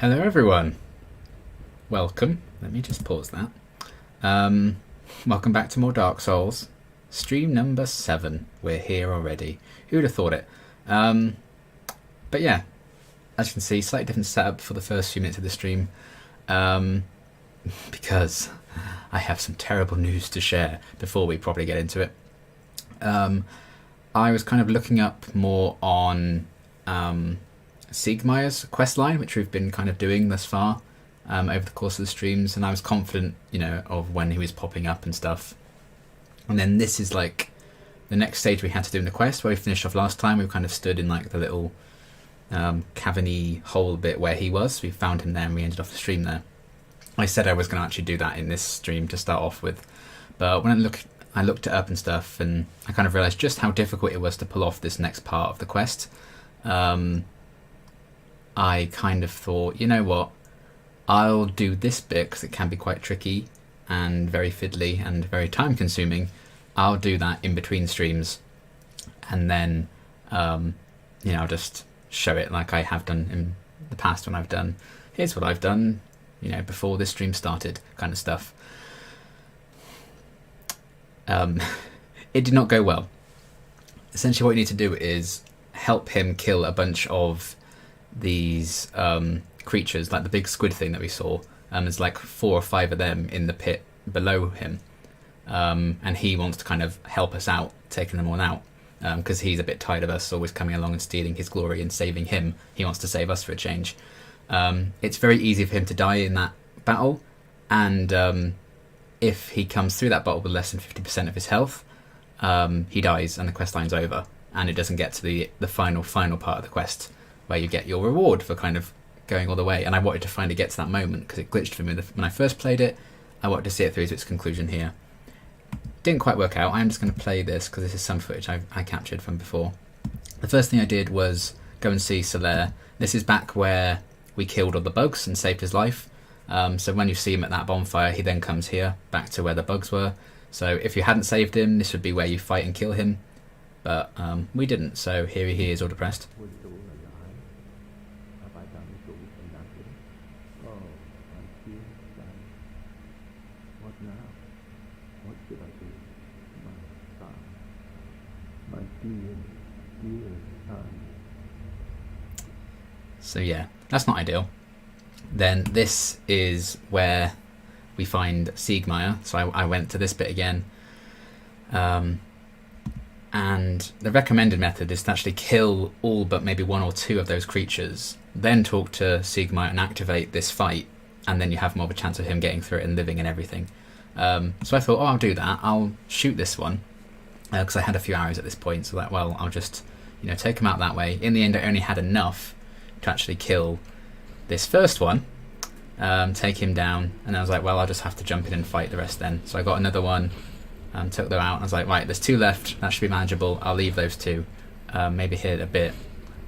Hello everyone, welcome. Let me just pause that. Welcome back to more Dark Souls. Stream number 7. We're here already. Who'd have thought it? But yeah, as you can see, slightly different setup for the first few minutes of the stream. Because I have some terrible news to share before we probably get into it. I was kind of looking up more on Siegmeyer's questline, which we've been kind of doing thus far over the course of the streams, and I was confident, of when he was popping up and stuff. And then this is like the next stage we had to do in the quest, where we finished off last time. We kind of stood in like the little caverny hole bit where he was. We found him there and we ended off the stream there. I said I was going to actually do that in this stream to start off with, but when I looked it up and stuff, and I kind of realised just how difficult it was to pull off this next part of the quest. I kind of thought, you know what, I'll do this bit because it can be quite tricky and very fiddly and very time consuming. I'll do that in between streams, and then I'll just show it like I have done in the past when I've done, here's what I've done, before this stream started kind of stuff. It did not go well. Essentially what you need to do is help him kill a bunch of these creatures, like the big squid thing that we saw. There's like 4 or 5 of them in the pit below him, and he wants to kind of help us out, taking them all out, because he's a bit tired of us always coming along and stealing his glory and saving him. He wants to save us for a change. It's very easy for him to die in that battle, and if he comes through that battle with less than 50% of his health, he dies and the quest line's over, and it doesn't get to the final part of the quest where you get your reward for kind of going all the way. And I wanted to finally get to that moment because it glitched for me when I first played it. I wanted to see it through to its conclusion here. Didn't quite work out. I'm just going to play this because this is some footage I captured from before. The first thing I did was go and see Seath. This is back where we killed all the bugs and saved his life. So when you see him at that bonfire, he then comes here, back to where the bugs were. So if you hadn't saved him, this would be where you fight and kill him. But we didn't, so here he is all depressed. So yeah, that's not ideal. Then this is where we find Siegmeyer. So I went to this bit again. And the recommended method is to actually kill all but maybe 1 or 2 of those creatures, then talk to Siegmeyer and activate this fight, and then you have more of a chance of him getting through it and living and everything. So I thought, I'll do that. I'll shoot this one, because I had a few arrows at this point, so that, well, I'll just take him out that way. In the end, I only had enough to actually kill this first one, take him down, and I was like, well, I'll just have to jump in and fight the rest then. So I got another one, took them out, and I was like, right, there's 2 left, that should be manageable. I'll leave those 2, maybe hit a bit,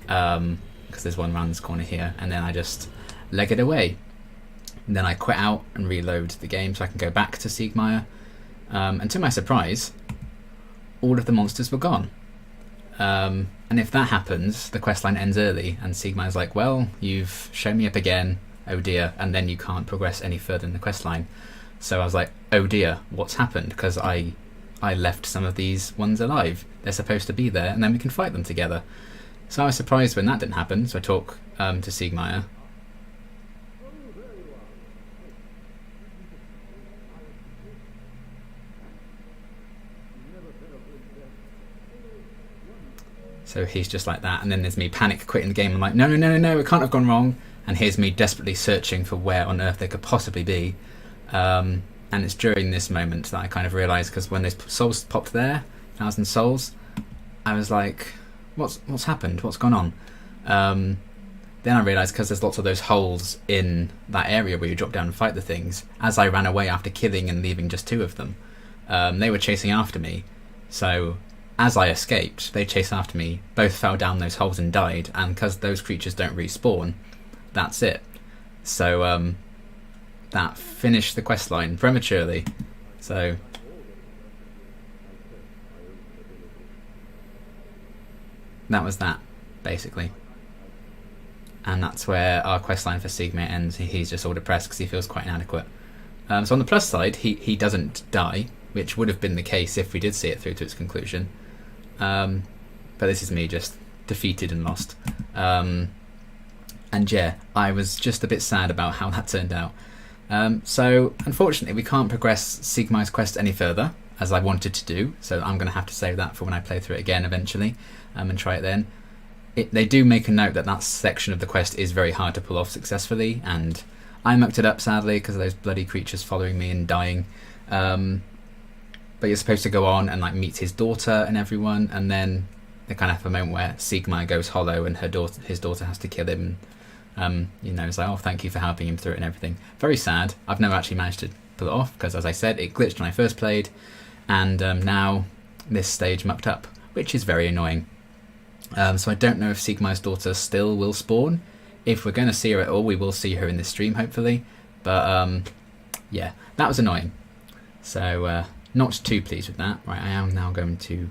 because there's one around this corner here, and then I just leg it away. And then I quit out and reload the game so I can go back to Siegmeyer, and to my surprise, all of the monsters were gone. And if that happens, the questline ends early, and Siegmeyer's like, well, you've shown me up again, oh dear, and then you can't progress any further in the questline. So I was like, oh dear, what's happened? Because I left some of these ones alive. They're supposed to be there, and then we can fight them together. So I was surprised when that didn't happen, so I talk to Siegmeyer. So he's just like that, and then there's me panic quitting the game. I'm like, no, it can't have gone wrong. And here's me desperately searching for where on earth they could possibly be. And it's during this moment that I kind of realised, because when those souls popped there, 1,000 souls, I was like, what's happened? What's gone on? Then I realised, because there's lots of those holes in that area where you drop down and fight the things, as I ran away after killing and leaving just 2 of them, they were chasing after me. So as I escaped, they chased after me, both fell down those holes and died, and because those creatures don't respawn, that's it. So that finished the questline prematurely. So that was that, basically. and that's where our questline for Sigma ends. He's just all depressed because he feels quite inadequate. So on the plus side, he doesn't die, which would have been the case if we did see it through to its conclusion. But this is me just defeated and lost. And yeah, I was just a bit sad about how that turned out. So unfortunately we can't progress Sigma's quest any further as I wanted to do, so I'm going to have to save that for when I play through it again eventually, and try it then. They do make a note that that section of the quest is very hard to pull off successfully, and I mucked it up sadly because of those bloody creatures following me and dying. But you're supposed to go on and like meet his daughter and everyone, and then they kind of have a moment where Sigma goes hollow and his daughter has to kill him. It's like, oh, thank you for helping him through it and everything. Very sad. I've never actually managed to pull it off because, as I said, it glitched when I first played, and now this stage mucked up, which is very annoying. So I don't know if Sigma's daughter still will spawn. If we're going to see her at all, we will see her in this stream, hopefully. But yeah, that was annoying. So not too pleased with that. Right, I am now going to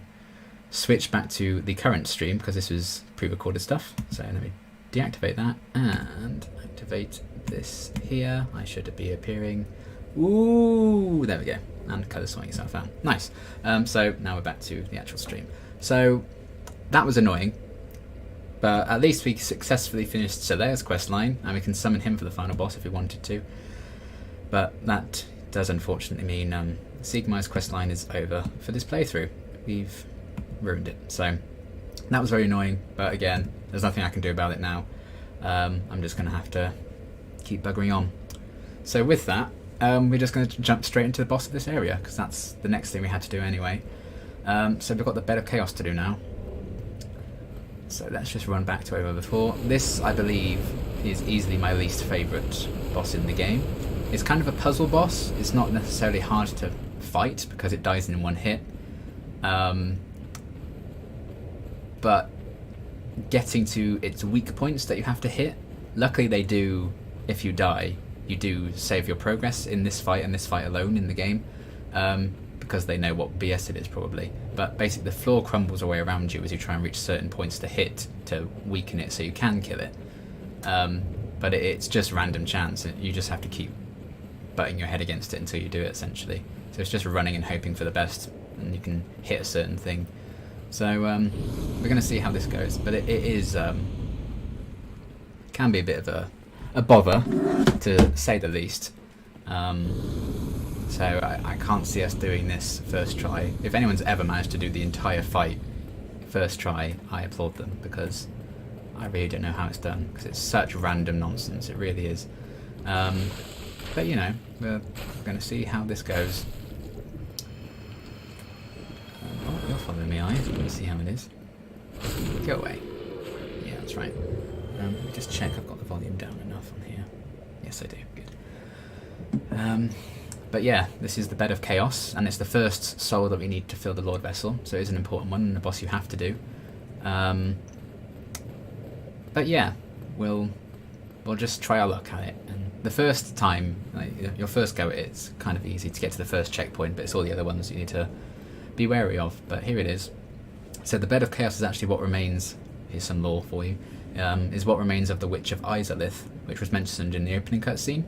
switch back to the current stream because this was pre-recorded stuff. So let me deactivate that and activate this here. I should be appearing. Ooh, there we go. And colour sorting yourself out. Nice. So now we're back to the actual stream. So that was annoying, but at least we successfully finished Scaleless questline, and we can summon him for the final boss if we wanted to. But that does unfortunately mean Sigma's questline is over for this playthrough. We've ruined it. So that was very annoying, but again, there's nothing I can do about it now. I'm just going to have to keep buggering on. So with that, we're just going to jump straight into the boss of this area, because that's the next thing we had to do anyway. So we've got the Bed of Chaos to do now. So let's just run back to where we were before. This, I believe, is easily my least favourite boss in the game. It's kind of a puzzle boss. It's not necessarily hard to fight because it dies in one hit. But getting to its weak points that you have to hit, luckily they do, if you die, you do save your progress in this fight and this fight alone in the game, because they know what BS it is probably. But basically the floor crumbles away around you as you try and reach certain points to hit to weaken it so you can kill it. But it's just random chance. You just have to keep butting your head against it until you do it, essentially. So it's just running and hoping for the best, and you can hit a certain thing. So we're going to see how this goes, but it is can be a bit of a bother, to say the least. So I can't see us doing this first try. If anyone's ever managed to do the entire fight first try, I applaud them, because I really don't know how it's done, because it's such random nonsense, it really is. But you know, we're going to see how this goes. Oh, you're following me, are you? Let me see how it is. Go away. Yeah, that's right. Let me just check I've got the volume down enough on here. Yes, I do. Good. But yeah, this is the Bed of Chaos, and it's the first soul that we need to fill the Lordvessel, so it is an important one and a boss you have to do. But yeah, we'll just try our luck at it. And the first time, like, your first go at it's kind of easy to get to the first checkpoint, but it's all the other ones you need to be wary of. But here it is. So the Bed of Chaos is actually what remains. Here's some lore for you. Is what remains of the Witch of Izalith, which was mentioned in the opening cutscene.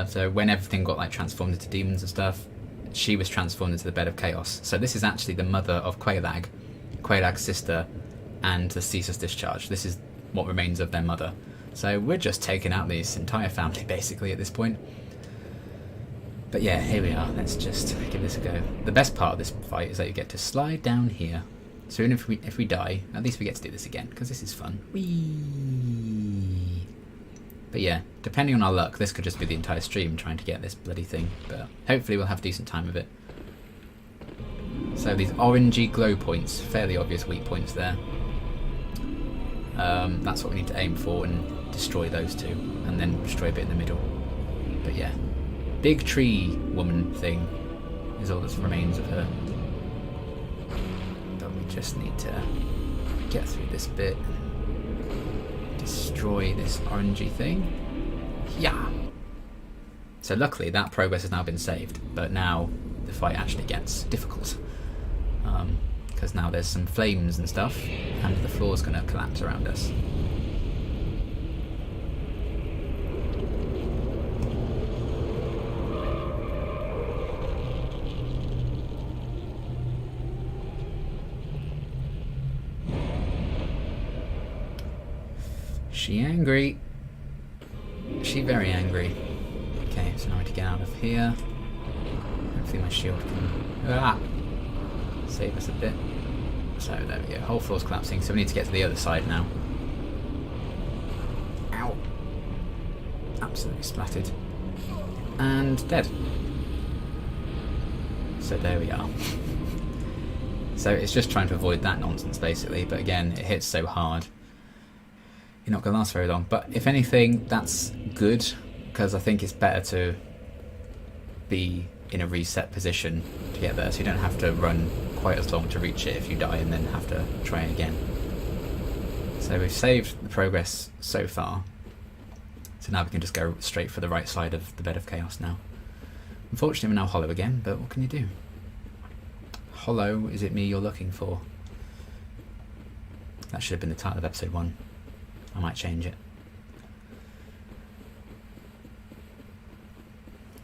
So when everything got like transformed into demons and stuff, she was transformed into the Bed of Chaos. So this is actually the mother of Quaelag's sister, and the Ceaseless Discharge. This is what remains of their mother. So we're just taking out this entire family basically at this point. But yeah, here we are. Let's just give this a go. The best part of this fight is that you get to slide down here. So even if we die, at least we get to do this again, because this is fun. Whee! But yeah, depending on our luck, this could just be the entire stream trying to get this bloody thing. But hopefully we'll have a decent time of it. So these orangey glow points, fairly obvious weak points there. That's what we need to aim for and destroy those two, and then destroy a bit in the middle. But yeah, big tree woman thing is all that remains of her. But we just need to get through this bit. Destroy this orangey thing. Yeah. So luckily that progress has now been saved, but now the fight actually gets difficult, because now there's some flames and stuff, and the floor's going to collapse around us. She angry. She very angry. Okay, so now I need to get out of here. Hopefully my shield can save us a bit. So there we go. Whole floor's collapsing, so we need to get to the other side now. Ow. Absolutely splattered. And dead. So there we are. So it's just trying to avoid that nonsense basically, but again, it hits so hard. You're not going to last very long. But if anything, that's good, because I think it's better to be in a reset position to get there, so you don't have to run quite as long to reach it if you die and then have to try again. So we've saved the progress so far. So now we can just go straight for the right side of the bed of chaos now. Unfortunately, we're now hollow again, but what can you do? Hollow, is it me you're looking for? That should have been the title of episode 1. I might change it.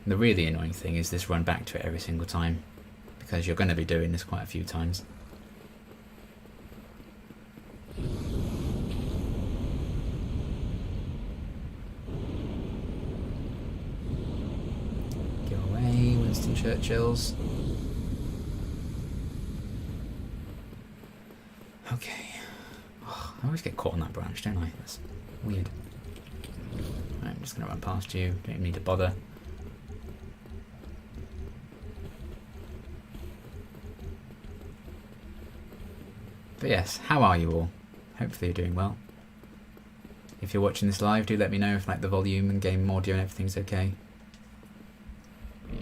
The really annoying thing is this run back to it every single time, because you're going to be doing this quite a few times. Go away, Winston Churchills. Okay. Oh, I always get caught on that branch, don't I? That's weird. Right, I'm just going to run past you. Don't even need to bother. But yes, how are you all? Hopefully you're doing well. If you're watching this live, do let me know if like the volume and game audio and everything's okay.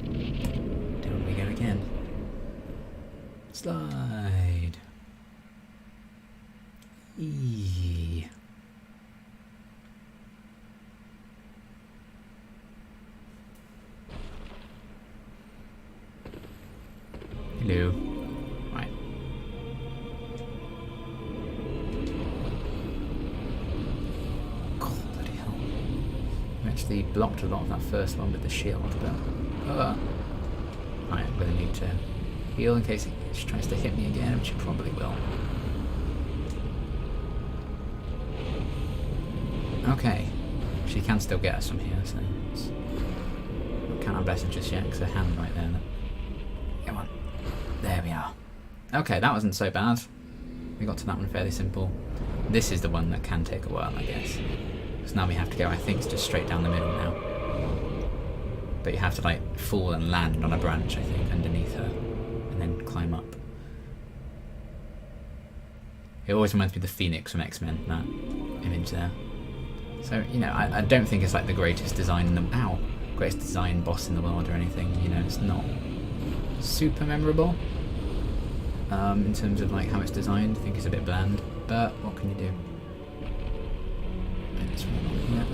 Down we go again. Slide. Eee. Hello. Right. God, bloody hell. I actually blocked a lot of that first one with the shield, but... Right, I'm going to need to heal in case it tries to hit me again, which it probably will. Okay. She can still get us from here, so... Not count our blessings just yet, because her hand right there. Come on. There we are. Okay, that wasn't so bad. We got to that one fairly simple. This is the one that can take a while, I guess. So now we have to go, I think it's just straight down the middle now. But you have to like fall and land on a branch, I think, underneath her. And then climb up. It always reminds me of the Phoenix from X-Men, that image there. So, you know, I don't think it's like the greatest design in the... Ow! Greatest design boss in the world or anything. You know, it's not super memorable in terms of like how it's designed. I think it's a bit bland, but what can you do?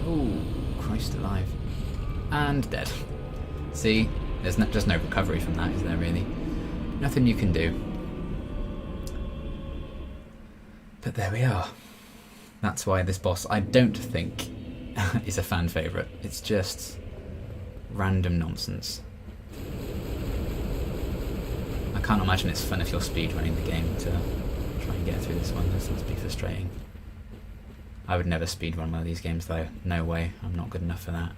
Oh, Christ alive. And dead. See, there's just no recovery from that, is there really? Nothing you can do. But there we are. That's why this boss, I don't think, is a fan favourite. It's just random nonsense. I can't imagine it's fun if you're speedrunning the game to try and get through this one. This must be frustrating. I would never speedrun one of these games though. No way. I'm not good enough for that.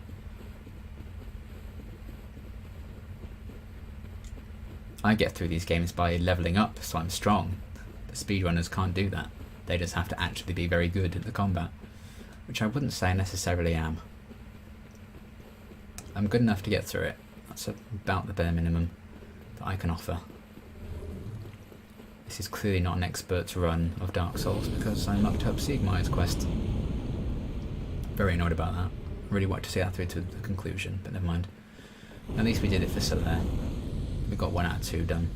I get through these games by levelling up, so I'm strong. But speedrunners can't do that. They just have to actually be very good at the combat, which I wouldn't say I necessarily am. I'm good enough to get through it. That's about the bare minimum that I can offer. This is clearly not an expert's run of Dark Souls because I mucked up Siegmeyer's quest. Very annoyed about that. Really wanted to see that through to the conclusion, but never mind. At least we did it for Seath. We got 1 out of 2 done.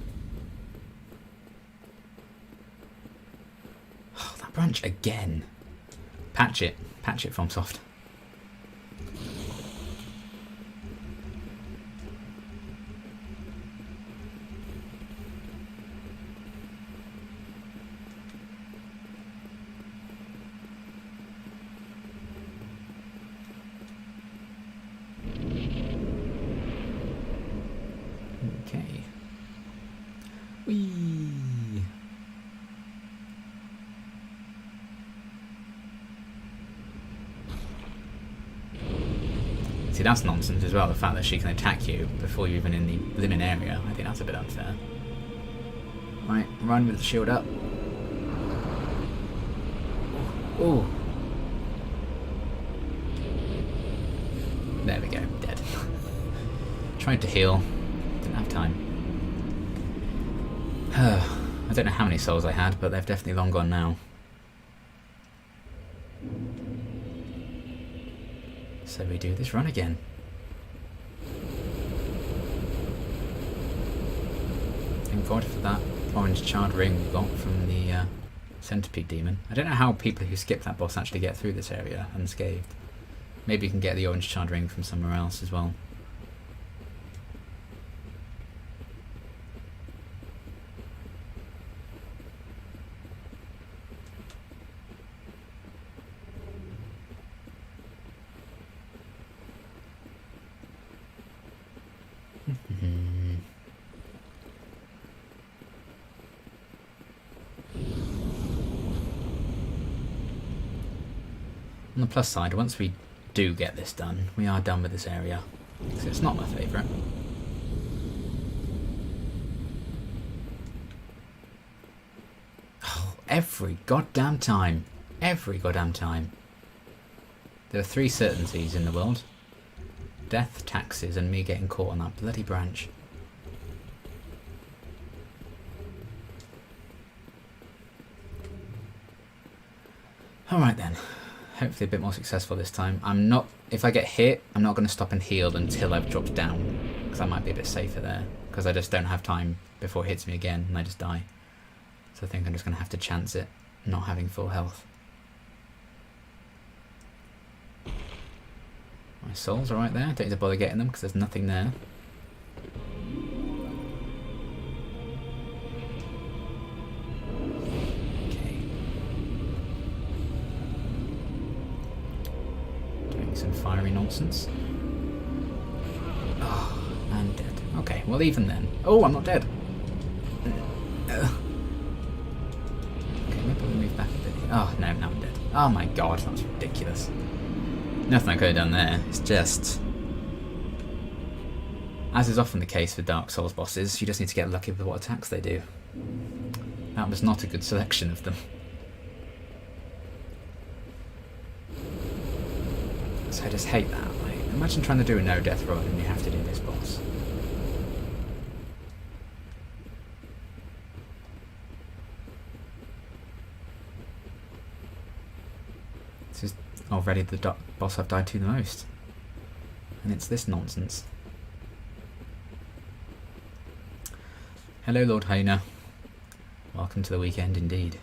Oh, that branch again. Patch it. Patch it, FromSoft. Okay. Whee! See, that's nonsense as well, the fact that she can attack you before you're even in the living area. I think that's a bit unfair. Right, run with the shield up. Ooh. There we go, dead. Tried to heal, didn't have time. I don't know how many souls I had, but they've definitely long gone now. So we do this run again. Thank God for that orange charred ring we got from the centipede demon. I don't know how people who skip that boss actually get through this area unscathed. Maybe you can get the orange charred ring from somewhere else as well. On the plus side, once we do get this done, we are done with this area. So it's not my favourite. Oh, every goddamn time. Every goddamn time. There are 3 certainties in the world. Death, taxes, and me getting caught on that bloody branch. Alright then. Hopefully a bit more successful this time. I'm not, if I get hit, I'm not going to stop and heal until I've dropped down, because I might be a bit safer there, because I just don't have time before it hits me again and I just die. So I think I'm just going to have to chance it, not having full health. My souls are right there, don't need to bother getting them because there's nothing there. Some fiery nonsense. Oh, I'm dead. Okay, well even then. Oh, I'm not dead. Okay, maybe we'll move back a bit here. Oh, no, now I'm dead. Oh my god, that's ridiculous. Nothing I could have done there. It's just... As is often the case with Dark Souls bosses, you just need to get lucky with what attacks they do. That was not a good selection of them. I just hate that. Like, imagine trying to do a no-death run and you have to do this boss. This is already the boss I've died to the most. And it's this nonsense. Hello, Lord Hyena. Welcome to the weekend indeed.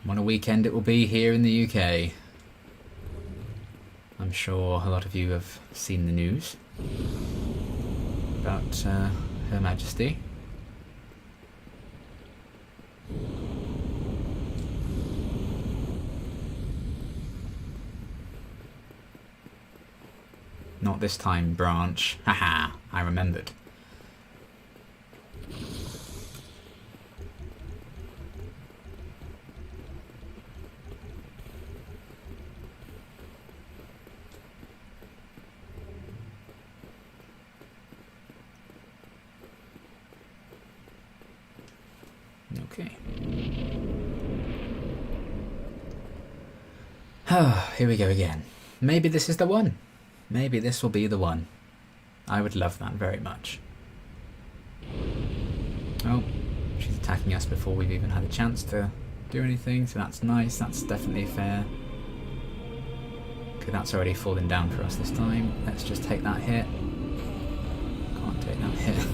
What a weekend it will be here in the UK. I'm sure a lot of you have seen the news about Her Majesty. Not this time, Branch. Haha, I remembered. Okay. Oh, here we go again. Maybe this is the one. Maybe this will be the one. I would love that very much. Oh, she's attacking us before we've even had a chance to do anything, so that's nice. That's definitely fair. Okay, that's already fallen down for us this time. Let's just take that hit. Can't take that hit.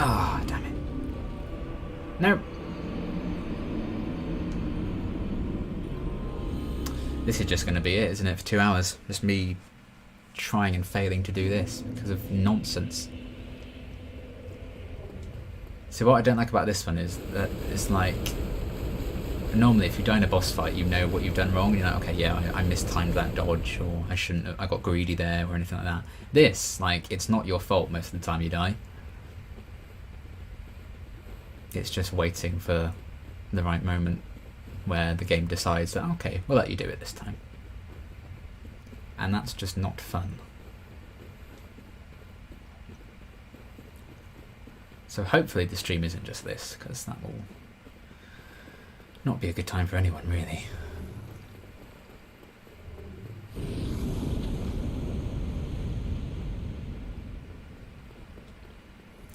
Ah, oh, damn it. No. This is just going to be it, isn't it, for 2 hours? Just me trying and failing to do this because of nonsense. So what I don't like about this one is that it's like... Normally if you die in a boss fight, you know what you've done wrong. You're like, okay, yeah, I mistimed that dodge, or I shouldn't have, I got greedy there, or anything like that. This, like, it's not your fault most of the time you die. It's just waiting for the right moment where the game decides that, okay, we'll let you do it this time. And that's just not fun. So hopefully the stream isn't just this, because that will not be a good time for anyone, really.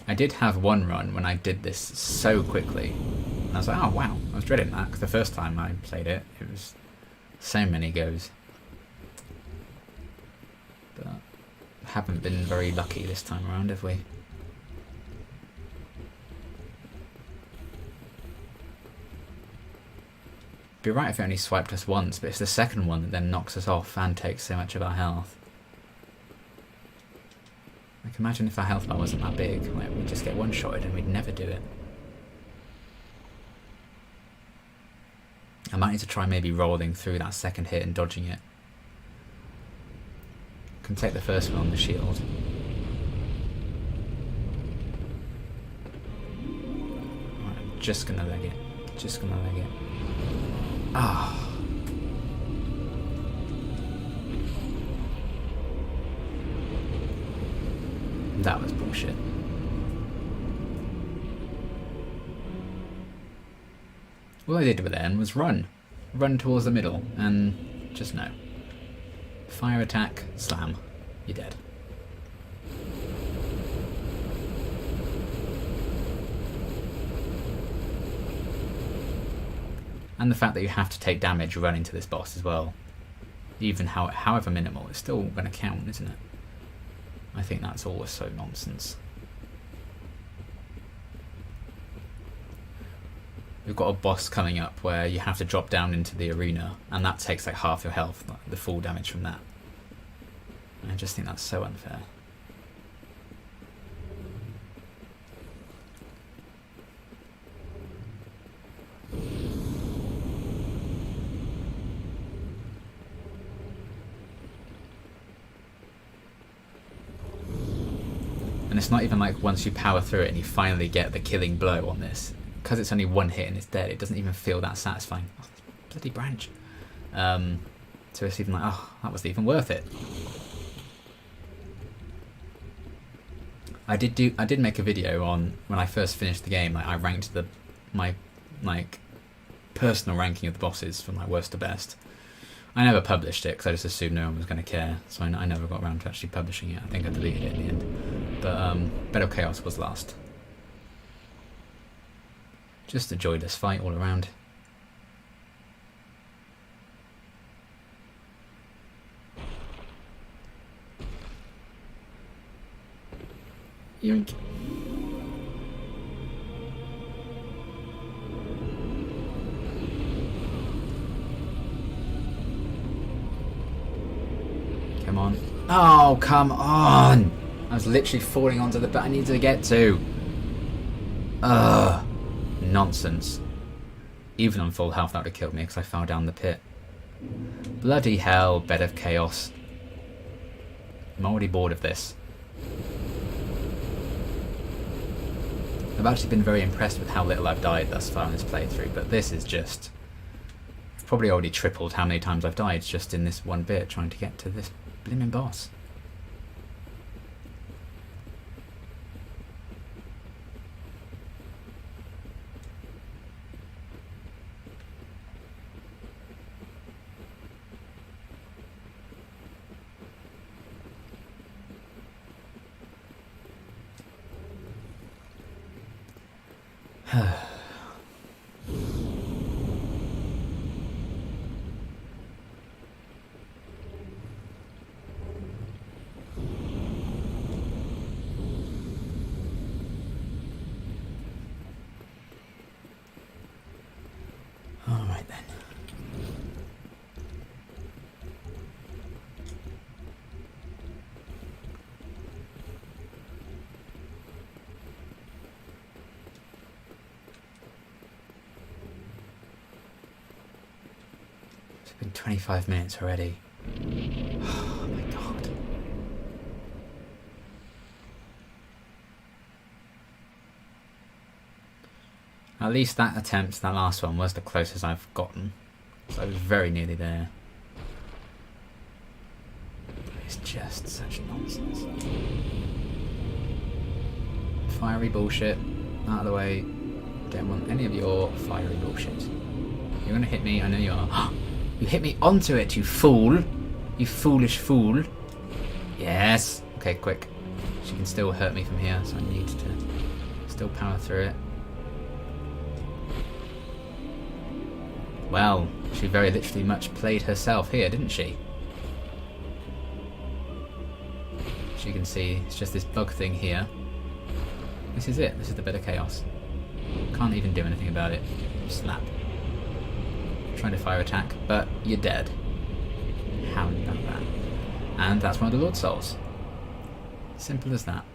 I did have one run when I did this so quickly, and I was like, oh wow, I was dreading that, because the first time I played it, it was so many goes. But haven't been very lucky this time around, have we? Be right if it only swiped us once, but it's the second one that then knocks us off and takes so much of our health. Like, imagine if our health bar wasn't that big, like, we'd just get one-shotted and we'd never do it. I might need to try maybe rolling through that second hit and dodging it. Can take the first one on the shield. Right, I'm just gonna leg it. Just gonna leg it. Ah. That was bullshit. All I did with then was run. Run towards the middle, and just no. Fire attack, slam. You're dead. And the fact that you have to take damage running to this boss as well. Even however minimal, it's still going to count, isn't it? I think that's always so nonsense. We've got a boss coming up where you have to drop down into the arena, and that takes like half your health, like the full damage from that. And I just think that's so unfair. And it's not even like once you power through it and you finally get the killing blow on this, because it's only one hit and it's dead, it doesn't even feel that satisfying. Oh, bloody branch. So it's even like, oh, that was even worth it. I did make a video on when I first finished the game. Like, I ranked my personal ranking of the bosses from like worst to best. I never published it because I just assumed no one was going to care, so I never got around to actually publishing it. I think I deleted it in the end. But Bed of Chaos was last. Just a joyless fight all around. Yoink. Come on. Oh, come on! I was literally falling onto the bit I needed to get to. Ugh. Nonsense. Even on full health that would have killed me because I fell down the pit. Bloody hell, Bed of Chaos. I'm already bored of this. I've actually been very impressed with how little I've died thus far in this playthrough, but this is just... I've probably already tripled how many times I've died just in this one bit trying to get to this blimmin' boss. Alright then. It's been 25 minutes already. Oh my god. At least that attempt, that last one, was the closest I've gotten. So I was very nearly there. It's just such nonsense. Fiery bullshit. Out of the way. Don't want any of your fiery bullshit. You're gonna hit me, I know you are. You hit me onto it, you fool! You foolish fool. Yes! Okay, quick. She can still hurt me from here, so I need to still power through it. Well, she very literally much played herself here, didn't she? As you can see, it's just this bug thing here. This is it. This is the bit of chaos. Can't even do anything about it. Slap. Trying to fire attack, but you're dead. How about that? And that's one of the Lord Souls. Simple as that.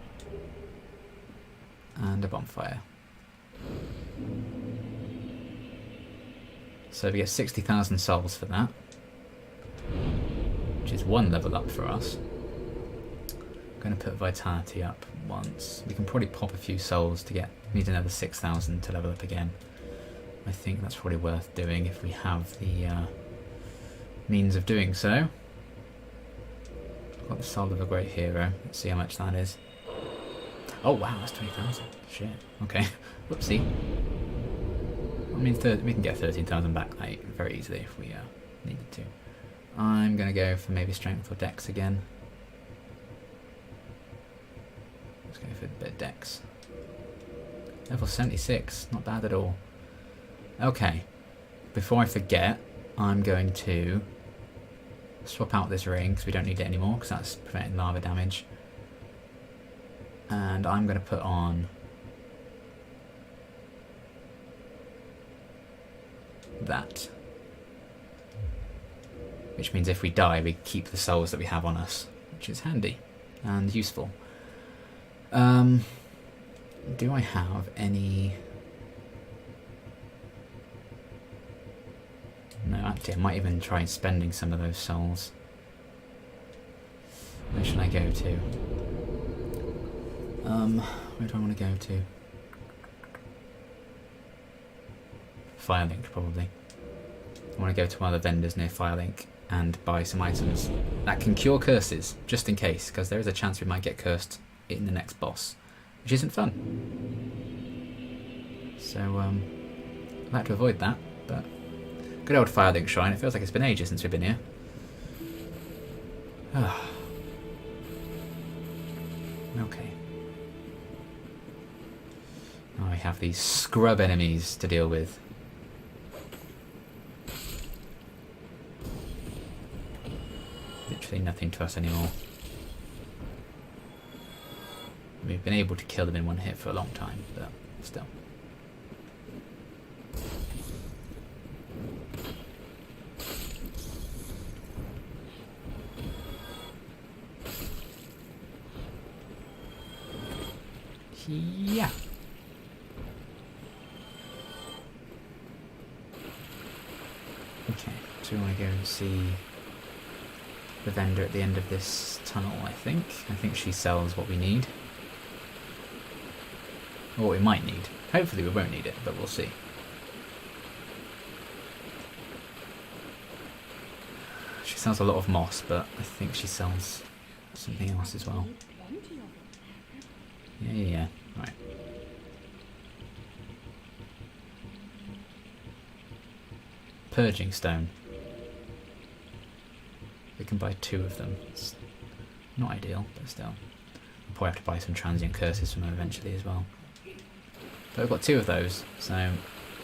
And a bonfire. So we get 60,000 souls for that, which is one level up for us. I'm going to put Vitality up once. We can probably pop a few souls to get... We need another 6,000 to level up again. I think that's probably worth doing if we have the means of doing so. Got the soul of a great hero. Let's see how much that is. Oh wow, that's 20,000. Shit. Okay. Whoopsie. I mean, we can get 13,000 back like, very easily if we needed to. I'm going to go for maybe Strength or Dex again. Let's go for a bit of Dex. Level 76, not bad at all. Okay, before I forget, I'm going to swap out this ring because we don't need it anymore because that's preventing lava damage. And I'm going to put on that, which means if we die we keep the souls that we have on us, which is handy and useful. Do I have any... No, actually I might even try spending some of those souls. Where should I go to? Where do I want to go to? Firelink, probably. I want to go to one of the vendors near Firelink and buy some items that can cure curses, just in case, because there is a chance we might get cursed in the next boss, which isn't fun. So, I'd like to avoid that, but... Good old Firelink Shrine, it feels like it's been ages since we've been here. Okay. Now we have these scrub enemies to deal with. Literally nothing to us anymore. We've been able to kill them in one hit for a long time, but still. Yeah. Okay, so we want to go and see the vendor at the end of this tunnel, I think. I think she sells what we need. Or what we might need. Hopefully we won't need it, but we'll see. She sells a lot of moss, but I think she sells something else as well. Yeah. Right. Purging stone. We can buy 2 of them. It's not ideal, but still. We'll probably have to buy some transient curses from them eventually as well. But we've got 2 of those, so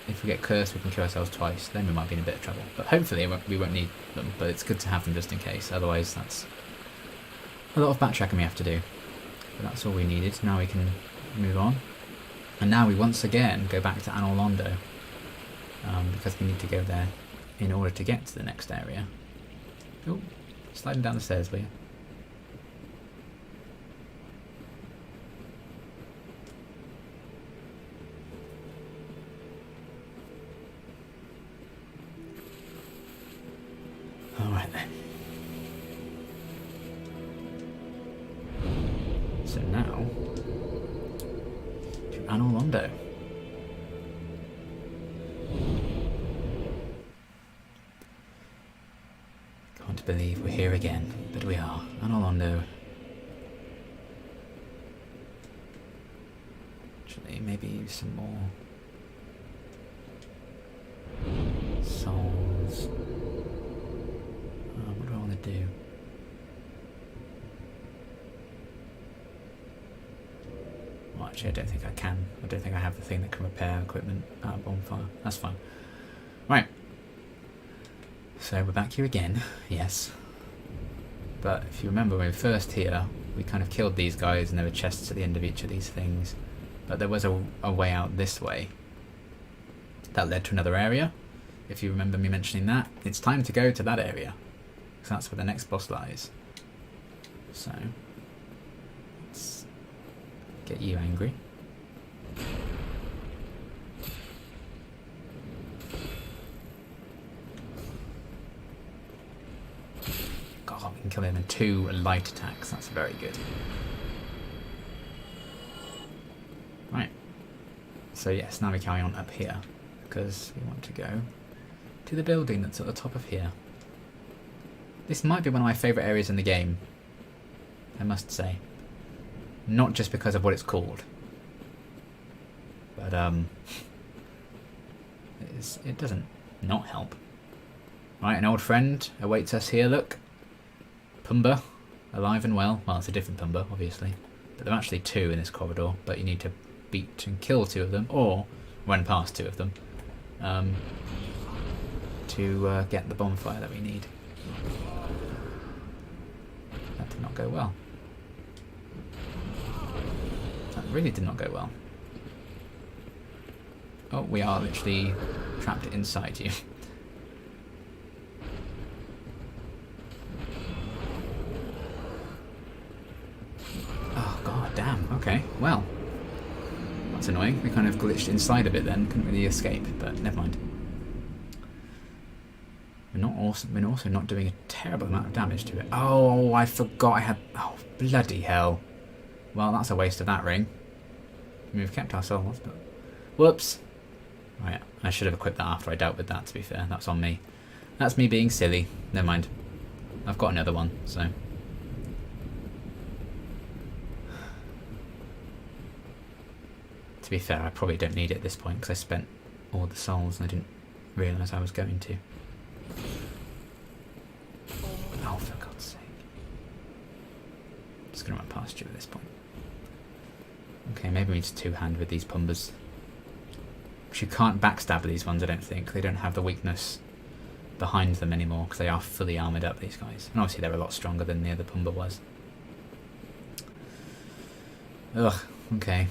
if we get cursed we can kill ourselves twice, then we might be in a bit of trouble. But hopefully we won't need them, but it's good to have them just in case, otherwise that's a lot of backtracking we have to do. But that's all we needed. Now we can move on. And now we once again go back to Anor Londo. Because we need to go there in order to get to the next area. Oh, sliding down the stairs, will you? Alright then. So now, to Anor Londo. can't believe we're here again, but we are. Anolondo. Actually, maybe some more souls. What do I want to do? Well, actually, I don't think I can. I don't think I have the thing that can repair equipment at a bonfire. That's fine. Right. So we're back here again, yes. But if you remember when we were first here, we kind of killed these guys and there were chests at the end of each of these things. But there was a way out this way that led to another area. If you remember me mentioning that, it's time to go to that area, because that's where the next boss lies. So, let's get you angry. God, we can kill him in 2 light attacks. That's very good. Right. So yes, now we carry on up here, because we want to go to the building that's at the top of here. This might be one of my favourite areas in the game, I must say. Not just because of what it's called, but it doesn't not help. Right, an old friend awaits us here, look. Pumba, alive and well. Well, it's a different Pumba, obviously. But there are actually 2 in this corridor, but you need to beat and kill 2 of them, or run past 2 of them, to get the bonfire that we need. That did not go well. That really did not go well. Oh, we are literally trapped inside you. Oh god damn, okay, well. That's annoying. We kind of glitched inside of it then, couldn't really escape, but never mind. We're also not doing a terrible amount of damage to it. Oh, I forgot I had... Oh, bloody hell. Well, that's a waste of that ring. We've kept our souls, but... Whoops. Right, I should have equipped that after I dealt with that, to be fair. That's on me. That's me being silly. Never mind. I've got another one, so... To be fair, I probably don't need it at this point, because I spent all the souls and I didn't realise I was going to. Oh, for God's sake. Just going to run past you at this point. Okay, maybe we need to two-hand with these Pumbas. Because you can't backstab these ones, I don't think. They don't have the weakness behind them anymore, because they are fully armoured up, these guys. And obviously they're a lot stronger than the other Pumba was. Ugh, okay.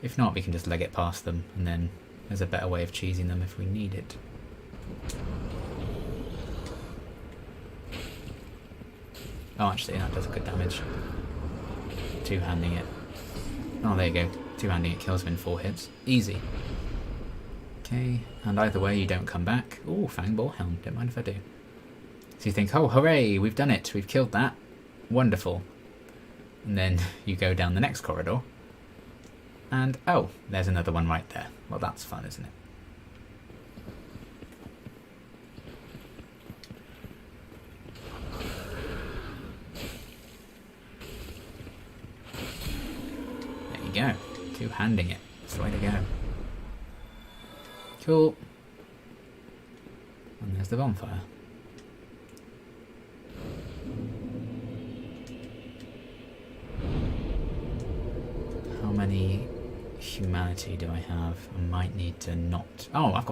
If not, we can just leg it past them, and then there's a better way of cheesing them if we need it. Oh, actually, that does good damage. Two-handing it. Oh, there you go. Two-handing it kills them in 4 hits. Easy. Okay, and either way, you don't come back. Ooh, Fangball Helm. Don't mind if I do. So you think, oh, hooray, we've done it. We've killed that. Wonderful. And then you go down the next corridor. And, oh, there's another one right there. Well, that's fun, isn't it? There you go. Two-handing it. That's the way to go. Cool. And there's the bonfire. How many humanity do I have? I might need to not... Oh, I've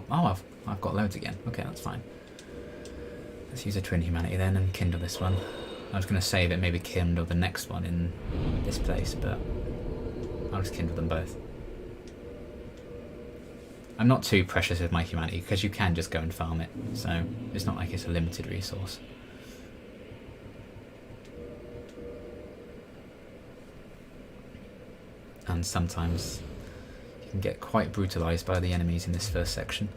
got loads again. Okay, that's fine. Let's use a twin humanity then and kindle this one. I was going to save it, maybe kindle the next one in this place, but I'll just kindle them both. I'm not too precious with my humanity because you can just go and farm it, so it's not like it's a limited resource. And sometimes you can get quite brutalised by the enemies in this first section.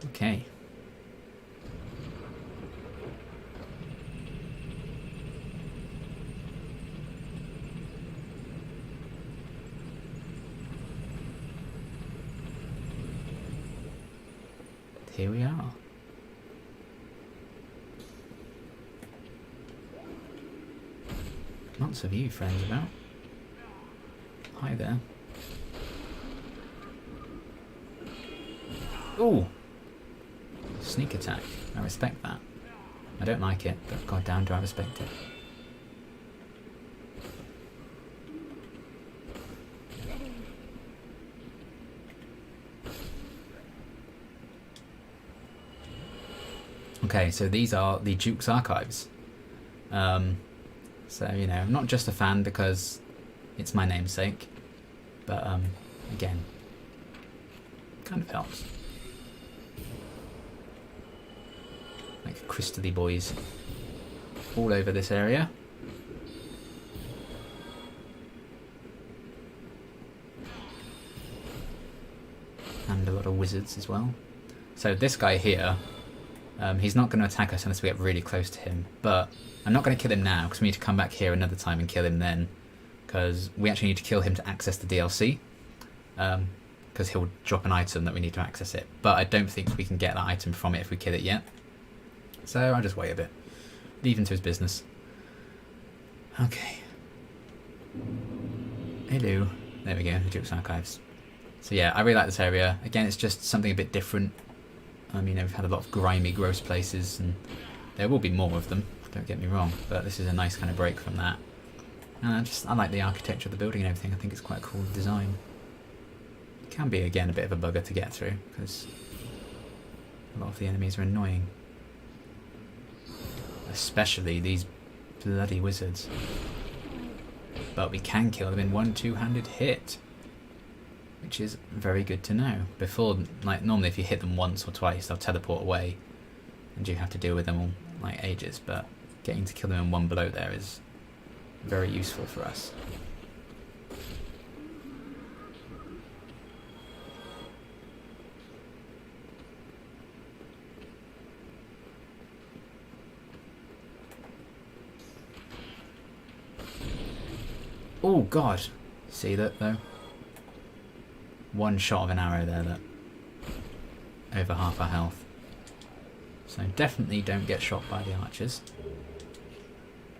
Okay. here we are. Lots of you friends about. Hi there. Ooh! Sneak attack. I respect that. I don't like it, but goddamn do I respect it. Okay, so these are the Duke's Archives. So, you know, I'm not just a fan because it's my namesake, but, again, kind of helps. Like crystally boys all over this area. And a lot of wizards as well. So this guy here, he's not going to attack us unless we get really close to him, but I'm not going to kill him now because we need to come back here another time and kill him then, because we actually need to kill him to access the DLC, because he'll drop an item that we need to access it, but I don't think we can get that item from it if we kill it yet. So I'll just wait a bit. Leave him to his business. Okay. Hello. There we go, the Duke's Archives. So yeah, I really like this area. Again, it's just something a bit different. You know, we've had a lot of grimy, gross places, and there will be more of them, don't get me wrong, but this is a nice kind of break from that. And I like the architecture of the building and everything. I think it's quite a cool design. It can be, again, a bit of a bugger to get through, because a lot of the enemies are annoying. Especially these bloody wizards. But we can kill them in one two-handed hit, which is very good to know. Before, like, normally if you hit them once or twice, they'll teleport away, and you have to deal with them all, like, ages, but getting to kill them in one blow there is very useful for us. Oh god! See that though? One shot of an arrow there that over half our health. So definitely don't get shot by the archers,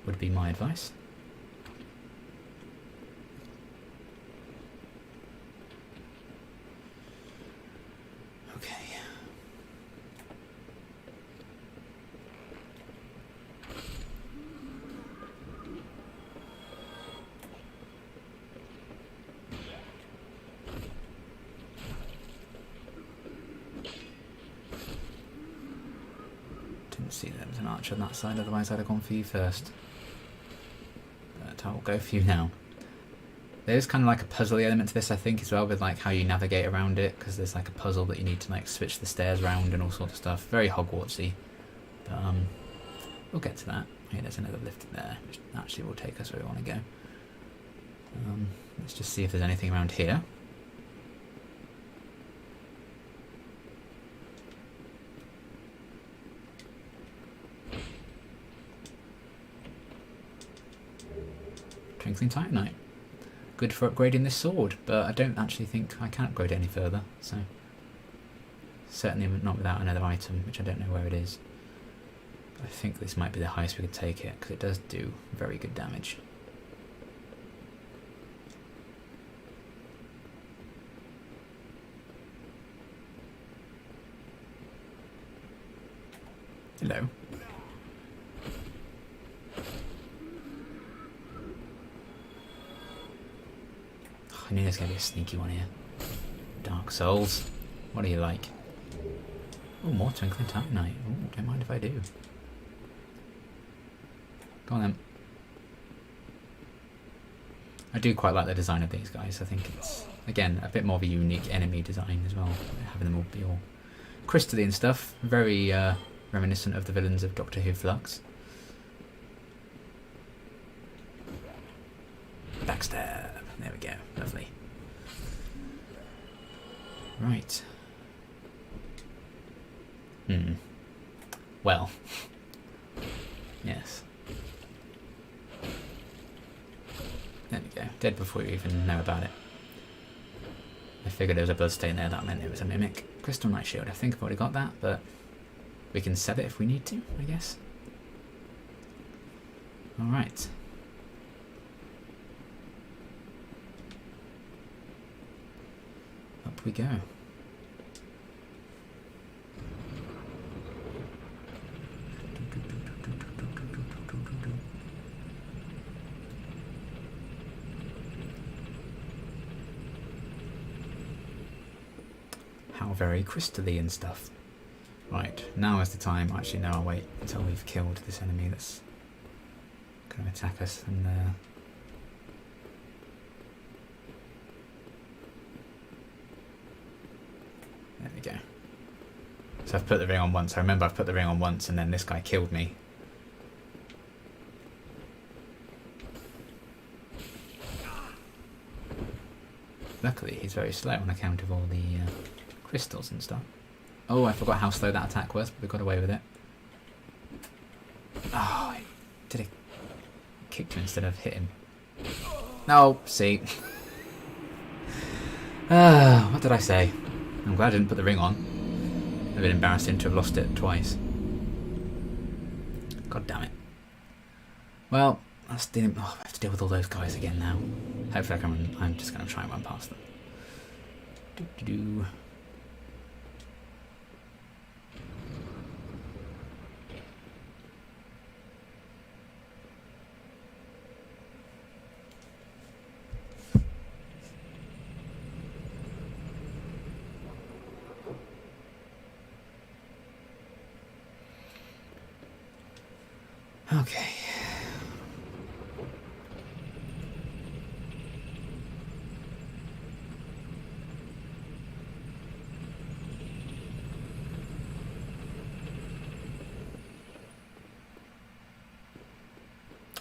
would be my advice. Okay. Didn't see there was an archer on that side, otherwise I'd have gone for you first. But I'll go for you now. There's kind of like a puzzly element to this, I think, as well, with like how you navigate around it, because there's like a puzzle that you need to like switch the stairs around and all sorts of stuff. Very Hogwartsy, but we'll get to that. Hey, there's another lift there, which actually will take us where we want to go. Let's just see if there's anything around here. Twinkling Titanite. Good for upgrading this sword, but I don't actually think I can upgrade it any further, so certainly not without another item, which I don't know where it is. I think this might be the highest we could take it, because it does do very good damage. Hello. I knew there's going to be a sneaky one here. Dark Souls. What are you like? Oh, more Twinkling Titanite. Oh, don't mind if I do. Go on then. I do quite like the design of these guys. I think it's, again, a bit more of a unique enemy design as well. Having them all be all crystally and stuff. Very reminiscent of the villains of Doctor Who Flux. Backstab. There we go. Lovely. Right. Well. Yes. There we go. Dead before you even know about it. I figured there was a bloodstain there, that meant it was a mimic. Crystal Knight Shield, I think I've already got that, but we can set it if we need to, I guess. Alright. Up we go. How very crystally and stuff. Right, now is the time. Actually, no, I'll wait until we've killed this enemy that's going to attack us. And there we go. So I've put the ring on once. I remember I've put the ring on once and then this guy killed me. Luckily, he's very slow on account of all the crystals and stuff. Oh, I forgot how slow that attack was, but we got away with it. Oh, I did it. Kicked him instead of hit him. No, see. What did I say? I'm glad I didn't put the ring on. It'd have been embarrassing to have lost it twice. God damn it. Well, that's dealing. Oh, I have to deal with all those guys again now. Hopefully I'm just going to try and run past them. Doo-doo-doo. Okay.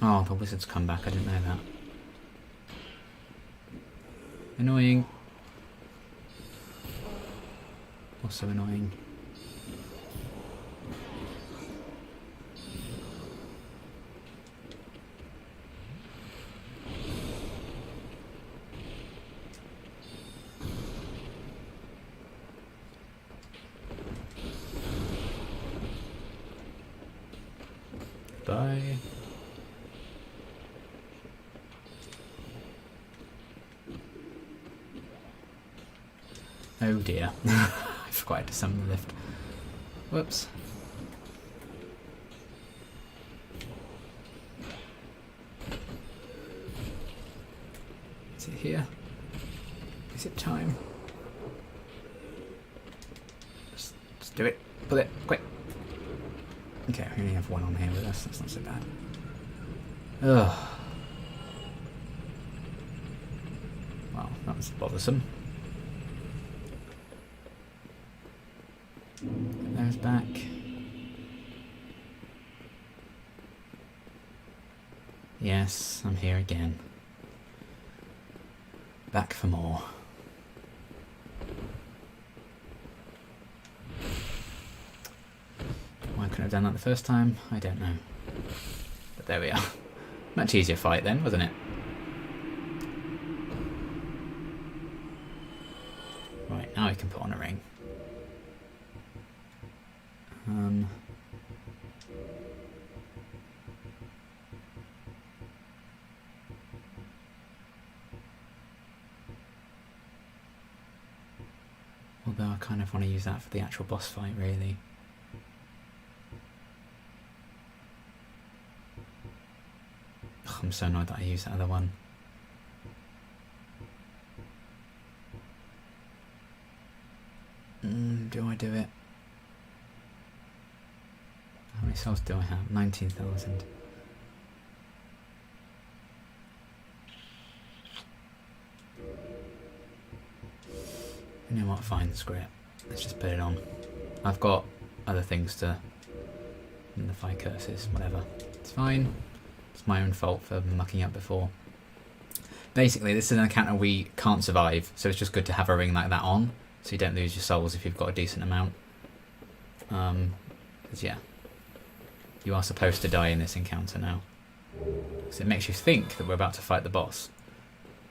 Oh, the wizard's come back. I didn't know that. Annoying. Also annoying. Bye. Oh dear. I forgot to summon the lift. Whoops. Is it here? Is it time? Just do it. Pull it. Quick. Okay, we only have one on here with us. That's not so bad. Ugh. Well, that was bothersome. Get those back. Yes, I'm here again. Back for more. Why couldn't I have done that the first time? I don't know. But there we are. Much easier fight then, wasn't it? Right, now we can put on a ring. Although I kind of want to use that for the actual boss fight, really. Ugh, I'm so annoyed that I used that other one. Do I do it? How many souls do I have? 19,000. You know what? Fine, screw it. Let's just put it on. I've got other things to nullify curses, whatever. It's fine. It's my own fault for mucking up before. Basically, this is an encounter we can't survive, so it's just good to have a ring like that on, so you don't lose your souls if you've got a decent amount. 'Cause yeah, you are supposed to die in this encounter now. So it makes you think that we're about to fight the boss.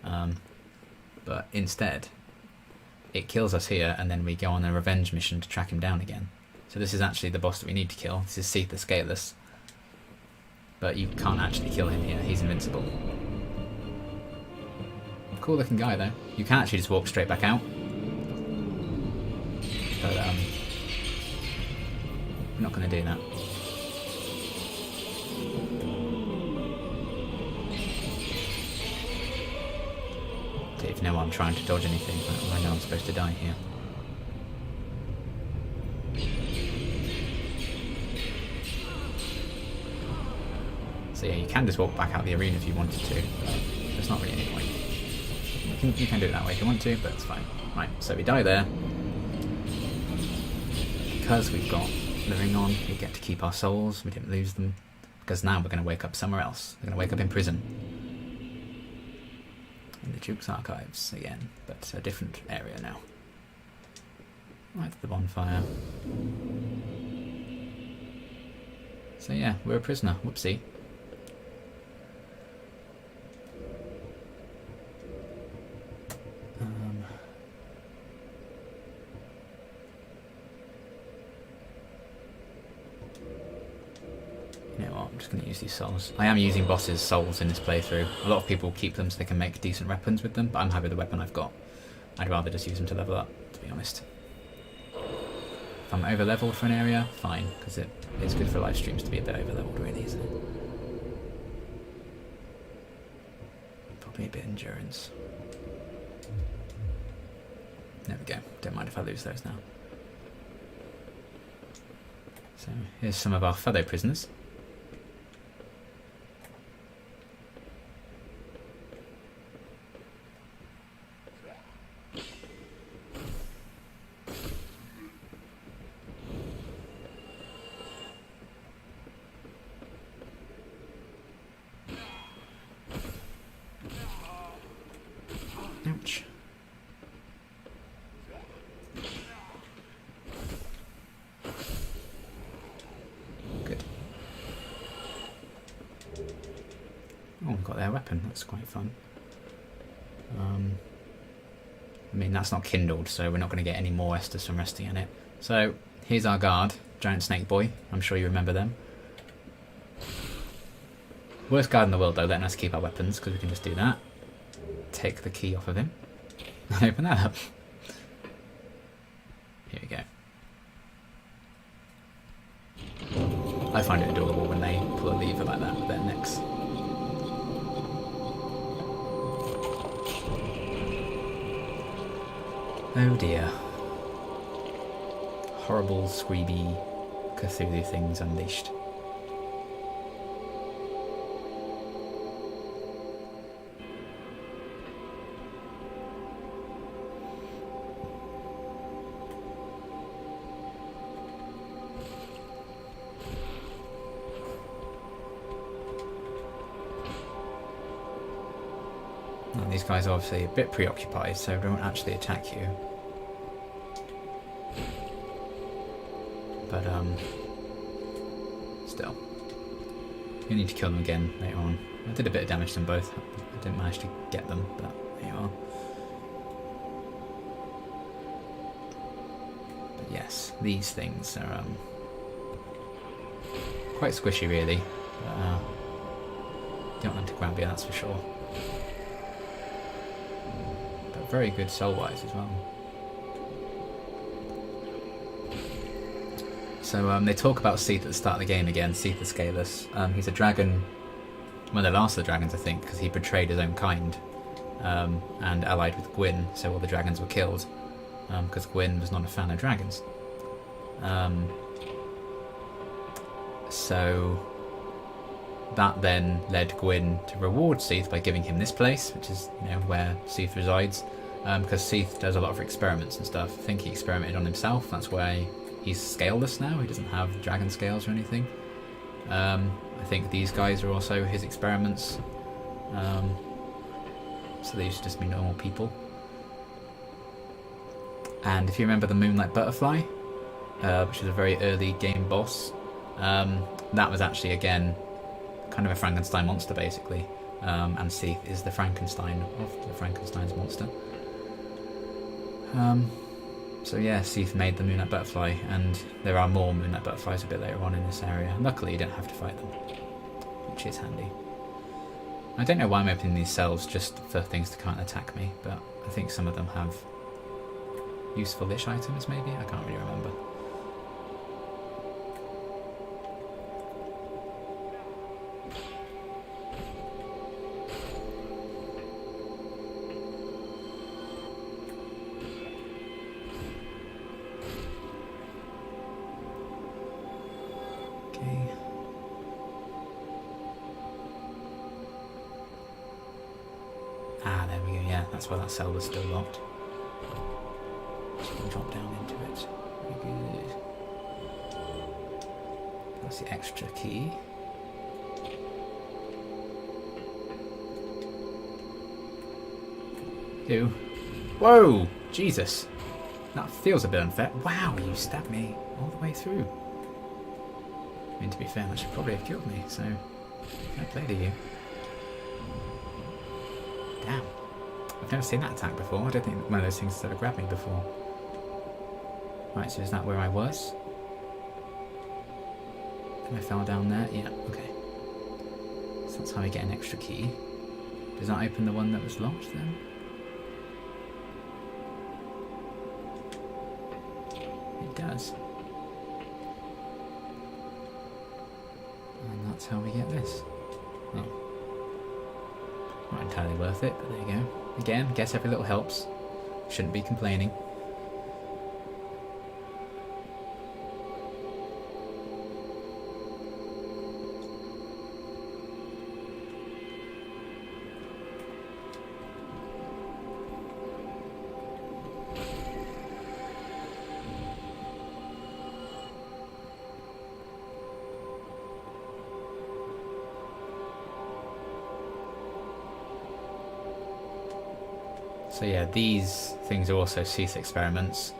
But instead, it kills us here, and then we go on a revenge mission to track him down again. So this is actually the boss that we need to kill. This is Seath the Scaleless. But you can't actually kill him here, he's invincible. Cool looking guy though. You can actually just walk straight back out. But we're not going to do that. Don't even know why I'm trying to dodge anything, but I know I'm supposed to die here. So yeah, you can just walk back out the arena if you wanted to, but there's not really any point. You can do it that way if you want to, but it's fine. Right, so we die there. Because we've got living on, we get to keep our souls, we didn't lose them. Because now we're going to wake up somewhere else. We're going to wake up in prison. In the Duke's Archives again, but a different area now. Right to the bonfire. So yeah, we're a prisoner. Whoopsie. You know what, I'm just going to use these souls. I am using bosses' souls in this playthrough. A lot of people keep them so they can make decent weapons with them, but I'm happy with the weapon I've got. I'd rather just use them to level up, to be honest. If I'm over leveled for an area, fine, because it's good for live streams to be a bit over leveled, really, isn't it? Probably a bit endurance. There we go. Don't mind if I lose those now. So here's some of our fellow prisoners. Ouch. Good. Oh, we've got their weapon. That's quite fun. I mean, that's not kindled, so we're not going to get any more Estus from resting in it. So, here's our guard, Giant Snake Boy. I'm sure you remember them. Worst guard in the world, though, letting us keep our weapons, because we can just do that. Take the key off of him. And open that up. Here we go. I find it adorable when they pull a lever like that with their necks. Oh dear. Horrible, squeeby Cthulhu things unleashed. And these guys are obviously a bit preoccupied, so they won't actually attack you. But, still. You need to kill them again later on. I did a bit of damage to them both. I didn't manage to get them, but there you are. But yes, these things are, quite squishy really. But, don't want them to grab you, that's for sure. But very good soul-wise as well. So they talk about Seath at the start of the game again, Seath the Scaleless. He's a dragon, one of the last of the dragons I think, because he betrayed his own kind and allied with Gwyn, so all the dragons were killed because Gwyn was not a fan of dragons. So that then led Gwyn to reward Seath by giving him this place, which is, you know, where Seath resides, because Seath does a lot of experiments and stuff. I think he experimented on himself, that's why he's scaleless now, he doesn't have dragon scales or anything. I think these guys are also his experiments, so they used to just be normal people. And if you remember the Moonlight Butterfly, which is a very early game boss, that was actually again kind of a Frankenstein monster basically, and Seath is the Frankenstein of the Frankenstein's monster. So yeah, Seath made the Moonlight Butterfly, and there are more Moonlight Butterflies a bit later on in this area. Luckily you don't have to fight them, which is handy. I don't know why I'm opening these cells just for things to can't attack me, but I think some of them have useful-ish items maybe? I can't really remember. Ah, there we go, yeah, that's why that cell was still locked. So we can drop down into it. Very good. That's the extra key. Ew. Whoa! Jesus! That feels a bit unfair. Wow, you stabbed me all the way through. I mean, to be fair, that should probably have killed me, so fair play to you. Damn. I've never seen that attack before. I don't think one of those things has ever grabbed me before. Right, so is that where I was? And I fell down there? Yeah, okay. So that's how we get an extra key. Does that open the one that was locked then? It does. And that's how we get this. Oh. Not entirely worth it, but there you go. Again, guess every little helps. Shouldn't be complaining. So yeah, these things are also Seath experiments.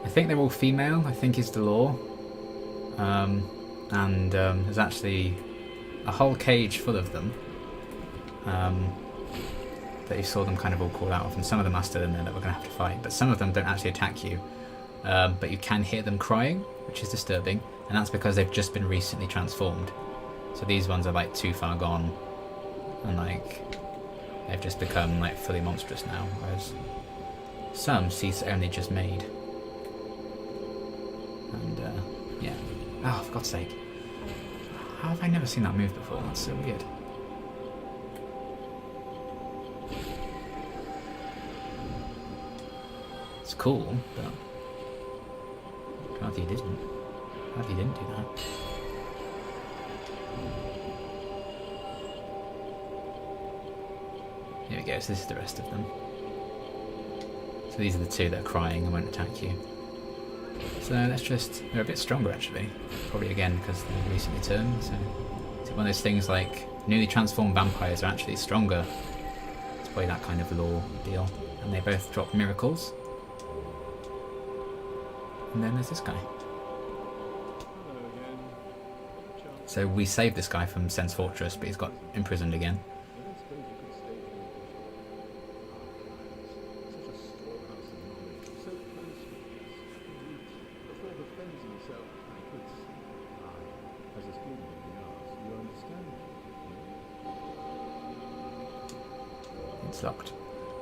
I think they're all female, I think is the law. There's actually a whole cage full of them that you saw them kind of all crawl out of, and some of them are still in there that we're going to have to fight, but some of them don't actually attack you. But you can hear them crying, which is disturbing, and that's because they've just been recently transformed. So these ones are like too far gone, and like they've just become like fully monstrous now, whereas some Seath's only just made. And yeah. Oh, for God's sake. How have I never seen that move before? That's so weird. It's cool, but glad he didn't. Glad he didn't do that. Here we go, so this is the rest of them. So these are the two that are crying and won't attack you. So let's just... they're a bit stronger actually. Probably again because they've recently turned, so... it's one of those things like newly transformed vampires are actually stronger. It's probably that kind of lore deal. And they both drop miracles. And then there's this guy. So we saved this guy from Sen's Fortress, but he's got imprisoned again. It's locked.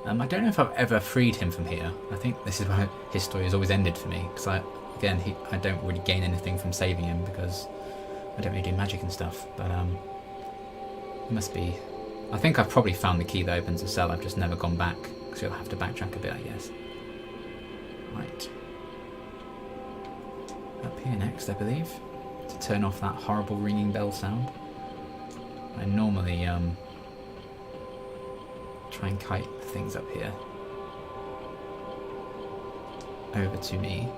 I don't know if I've ever freed him from here. I think this is where his story has always ended for me, because I don't really gain anything from saving him because I don't really do magic and stuff, but it must be... I think I've probably found the key that opens the cell, I've just never gone back, because you'll have to backtrack a bit, I guess. Right. Up here next, I believe, to turn off that horrible ringing bell sound. I normally try and kite things up here over to me,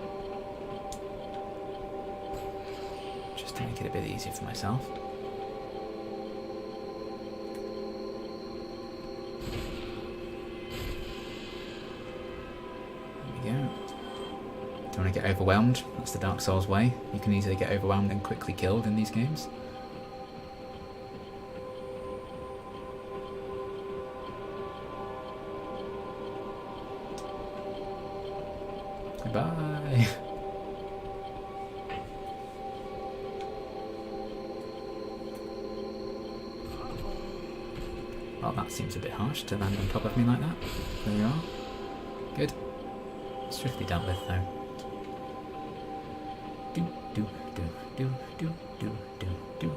just to make it a bit easier for myself. There we go. Don't want to get overwhelmed, that's the Dark Souls way. You can easily get overwhelmed and quickly killed in these games. Bye. Well, that seems a bit harsh to land on top of me like that. There you are. Good. Swiftly dealt with though. Do do do do do do do do.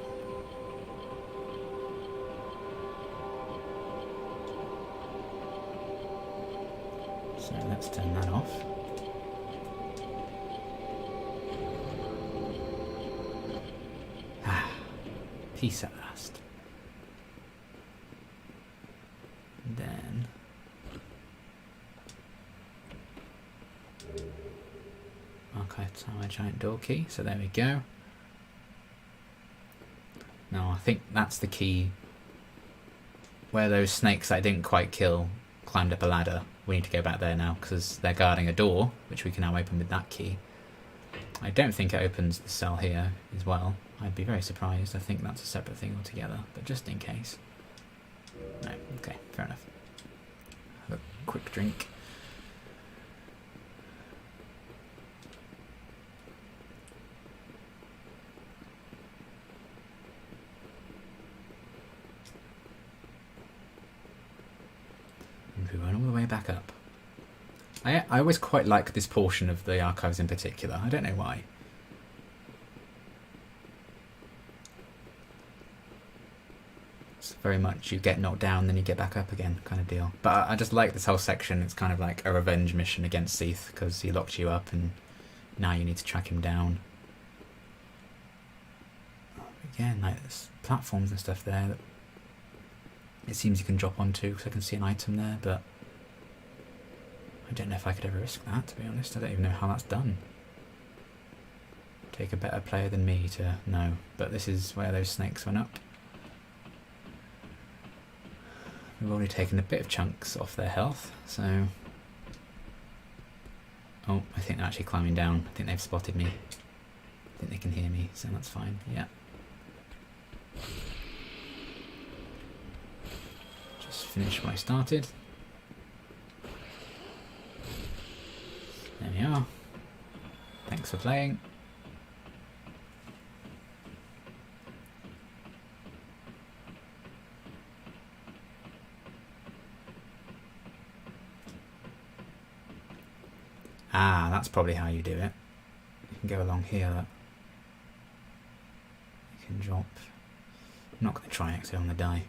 So let's turn that off. Ah, peace at last. And then archive tower giant door key. So there we go. Now I think that's the key. Where those snakes I didn't quite kill climbed up a ladder. We need to go back there now because they're guarding a door, which we can now open with that key. I don't think it opens the cell here as well. I'd be very surprised. I think that's a separate thing altogether, but just in case. No, okay, fair enough. Have a quick drink. And we run all the way back up. I always quite like this portion of the archives in particular. I don't know why. It's very much you get knocked down, then you get back up again kind of deal. But I just like this whole section. It's kind of like a revenge mission against Seath because he locked you up and now you need to track him down. Again, like there's platforms and stuff there that it seems you can drop onto because I can see an item there, but I don't know if I could ever risk that, to be honest. I don't even know how that's done. Take a better player than me to know. But this is where those snakes went up. We've already taken a bit of chunks off their health, so... Oh, I think they're actually climbing down. I think they've spotted me. I think they can hear me, so that's fine, yeah. Just finished what I started. There we are. Thanks for playing. Ah, that's probably how you do it. You can go along here. You can drop. I'm not going to try it because I want to die.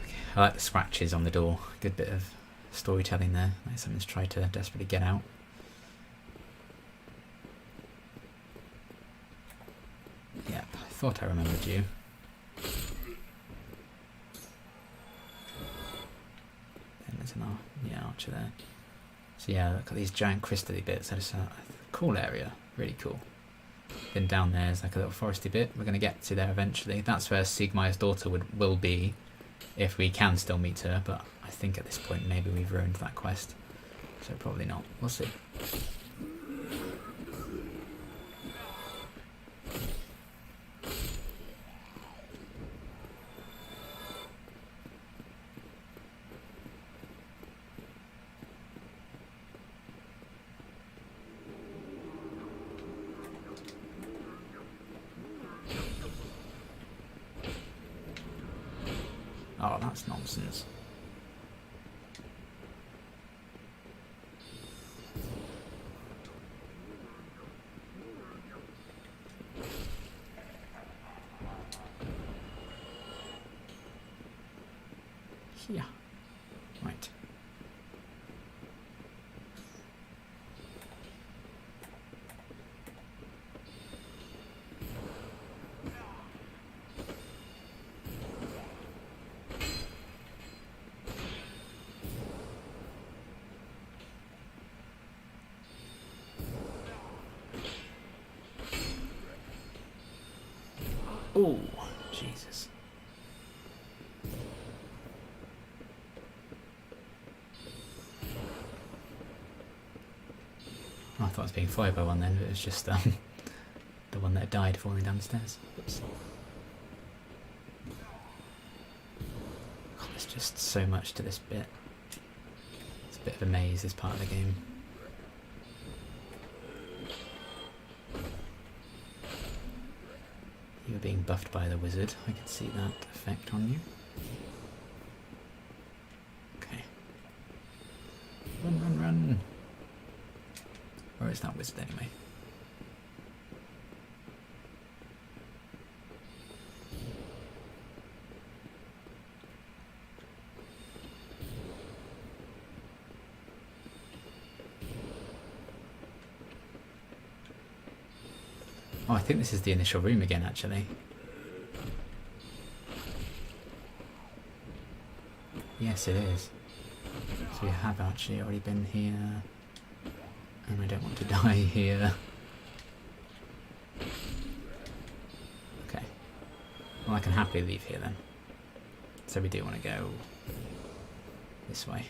Okay. I like the scratches on the door. Good bit of storytelling there, like someone's tried to desperately get out. Yep, I thought I remembered you. And there's an archer there. So yeah, look at these giant crystally bits. That is a cool area, really cool. Then down there is like a little foresty bit. We're going to get to there eventually. That's where Siegmeyer's daughter will be, if we can still meet her, but I think at this point maybe we've ruined that quest, so probably not. We'll see. Oh, that's nonsense. Yeah. Right. Oh, Jesus. I thought I was being followed by one then, but it was just the one that died falling down the stairs. Oops. God, there's just so much to this bit. It's bit of a maze, this part of the game. You were being buffed by the wizard. I could see that effect on you. Okay. Run, run, run! Where is that wizard anyway? Oh, I think this is the initial room again, actually. Yes, it is. So we have actually already been here. And I don't want to die here. Okay. Well, I can happily leave here then. So we do want to go this way.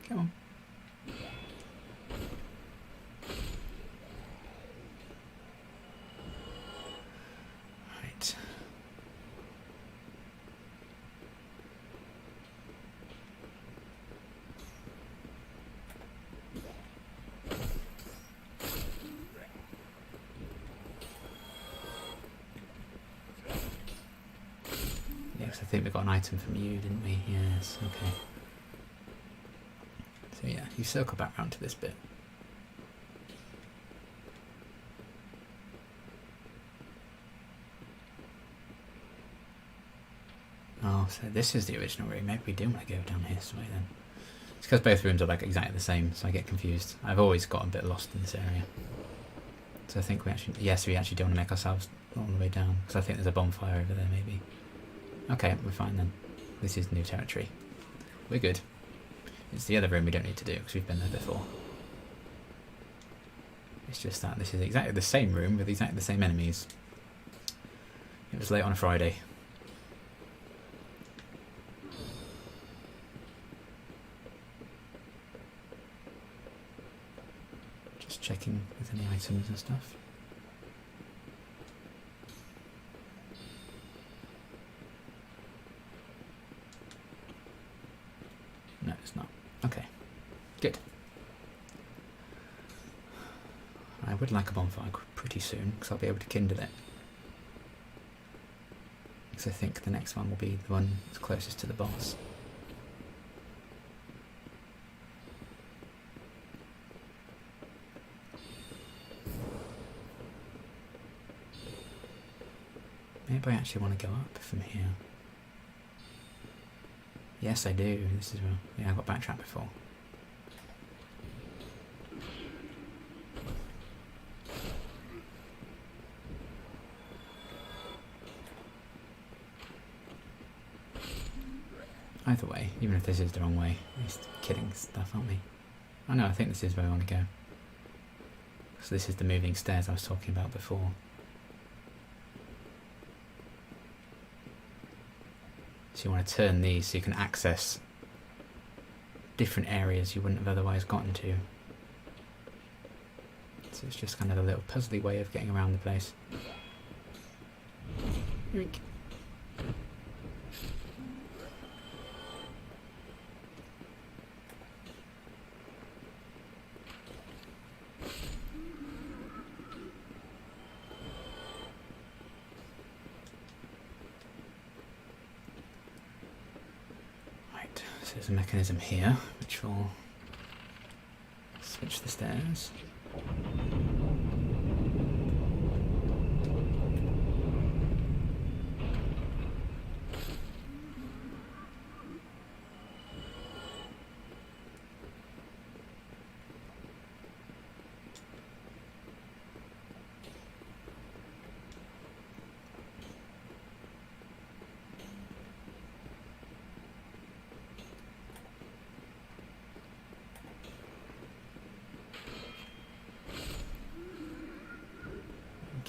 Come on. Right. Yes, I think we got an item from you, didn't we? Yes, okay. So yeah, you circle back round to this bit. Oh, so this is the original room. Maybe we do want to go down here this way then. It's because both rooms are like exactly the same, so I get confused. I've always gotten a bit lost in this area. So I think we actually, yes, we actually don't want to make ourselves all the way down, because I think there's a bonfire over there maybe. Okay, we're fine then. This is new territory. We're good. It's the other room we don't need to do because we've been there before. It's just that this is exactly the same room with exactly the same enemies. It was late on a Friday. Just checking with any items and stuff. No, it's not. Okay, good. I would like a bonfire pretty soon because I'll be able to kindle it. Because I think the next one will be the one that's closest to the boss. Maybe I actually want to go up from here. Yes, I do. This is where, yeah, I got backtracked before. Either way, even if this is the wrong way, we're just kidding stuff, aren't we? Oh no, I think this is where I want to go. So this is the moving stairs I was talking about before. So you want to turn these so you can access different areas you wouldn't have otherwise gotten to. So it's just kind of a little puzzly way of getting around the place. Yoink. So there's a mechanism here which will switch the stairs.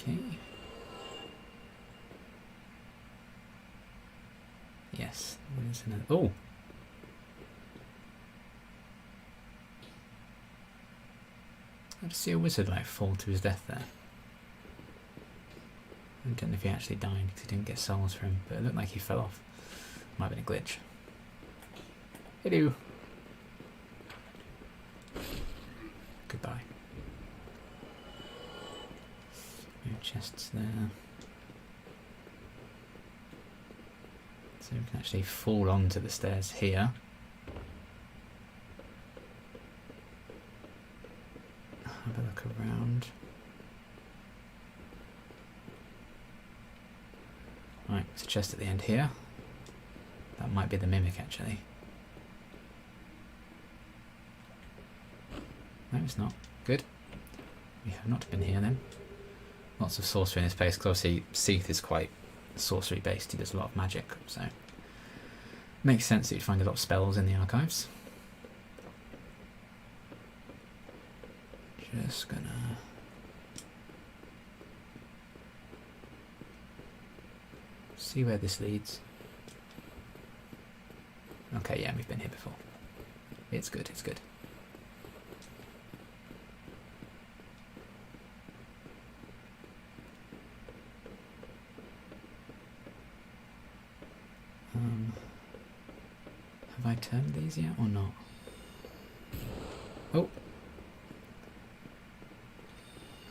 Okay. Yes, there's another. Oh! I just see a wizard like fall to his death there. I don't know if he actually died because he didn't get souls for him, but it looked like he fell off. Might have been a glitch. Hello. Goodbye. No chests there. So we can actually fall onto the stairs here. Have a look around. Right, there's a chest at the end here. That might be the mimic actually. No, it's not. Good. We have not been here then. Lots of sorcery in this place, because obviously Seath is quite sorcery based. He does a lot of magic, so makes sense that you'd find a lot of spells in the archives. Just gonna see where this leads. Okay, yeah, we've been here before. It's good, it's good. Have I turned these yet or not? Oh!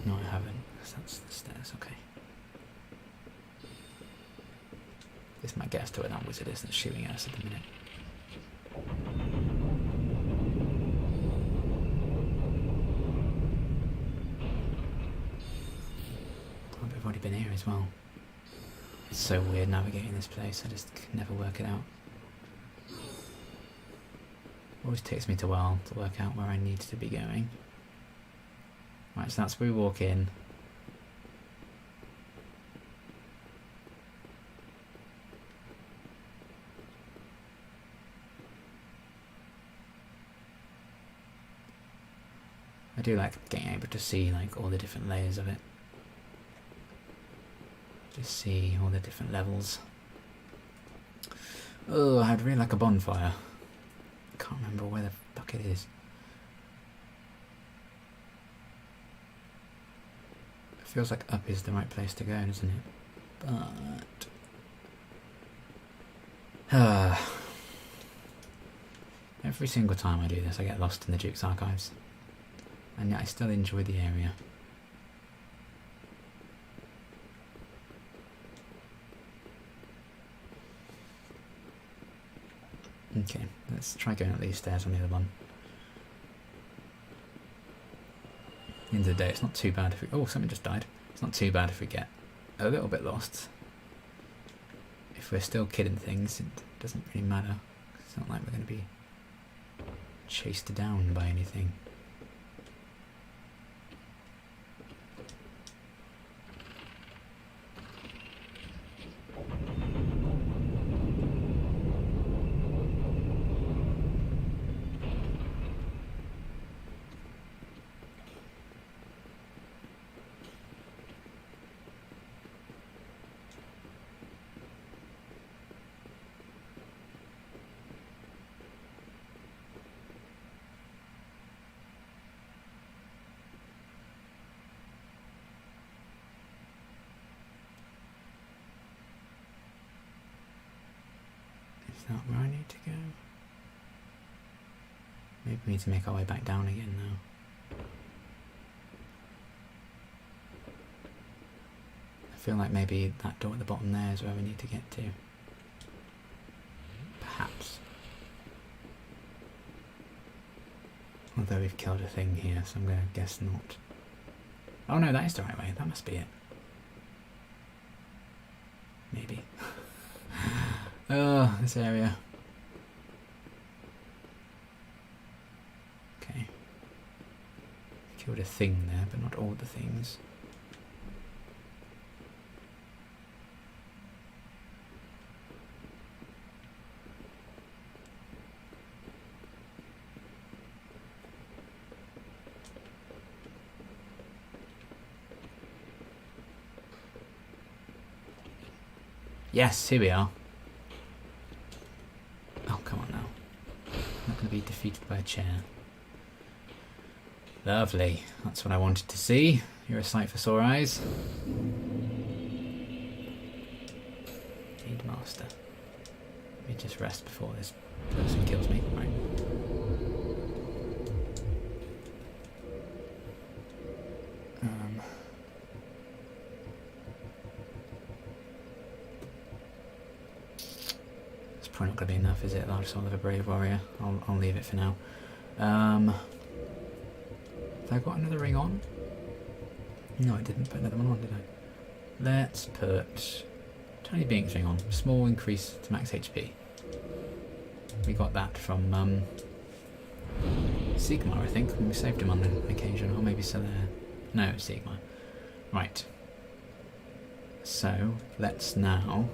No, I haven't, because that's the stairs, okay. This might get us to where that wizard is that's shooting at us at the minute. Oh, we've already been here as well. It's so weird navigating this place, I just can never work it out. Always takes me a while to work out where I need to be going. Right, so that's where we walk in. I do like getting able to see like all the different layers of it. Just see all the different levels. Oh, I'd really like a bonfire. Can't remember where the fuck it is. It feels like up is the right place to go, doesn't it? But every single time I do this I get lost in the Duke's archives. And yet I still enjoy the area. Okay, let's try going up these stairs on the other one. At the end of the day, it's not too bad if we... Oh, something just died. It's not too bad if we get a little bit lost. If we're still kidding things, it doesn't really matter. It's not like we're going to be chased down by anything. Is that where I need to go? Maybe we need to make our way back down again now. I feel like maybe that door at the bottom there is where we need to get to. Perhaps. Although we've killed a thing here, so I'm going to guess not. Oh no, that is the right way. That must be it. Maybe. Oh, this area. Okay. Killed a thing there, but not all the things. Yes, here we are. Oh, come on now. I'm not going to be defeated by a chair. Lovely. That's what I wanted to see. You're a sight for sore eyes. faster. Let me just rest before this person kills me. Right. It's probably not going to be enough, is it? Large soul of a brave warrior. I'll leave it for now. Have I got another ring on? No, I didn't put another one on, did I? Let's put Tiny Beings ring on. Small increase to max HP. We got that from Sigmar, I think, when we saved him on an occasion, or maybe Solaire. No, it was Sigmar. Right. So, let's now...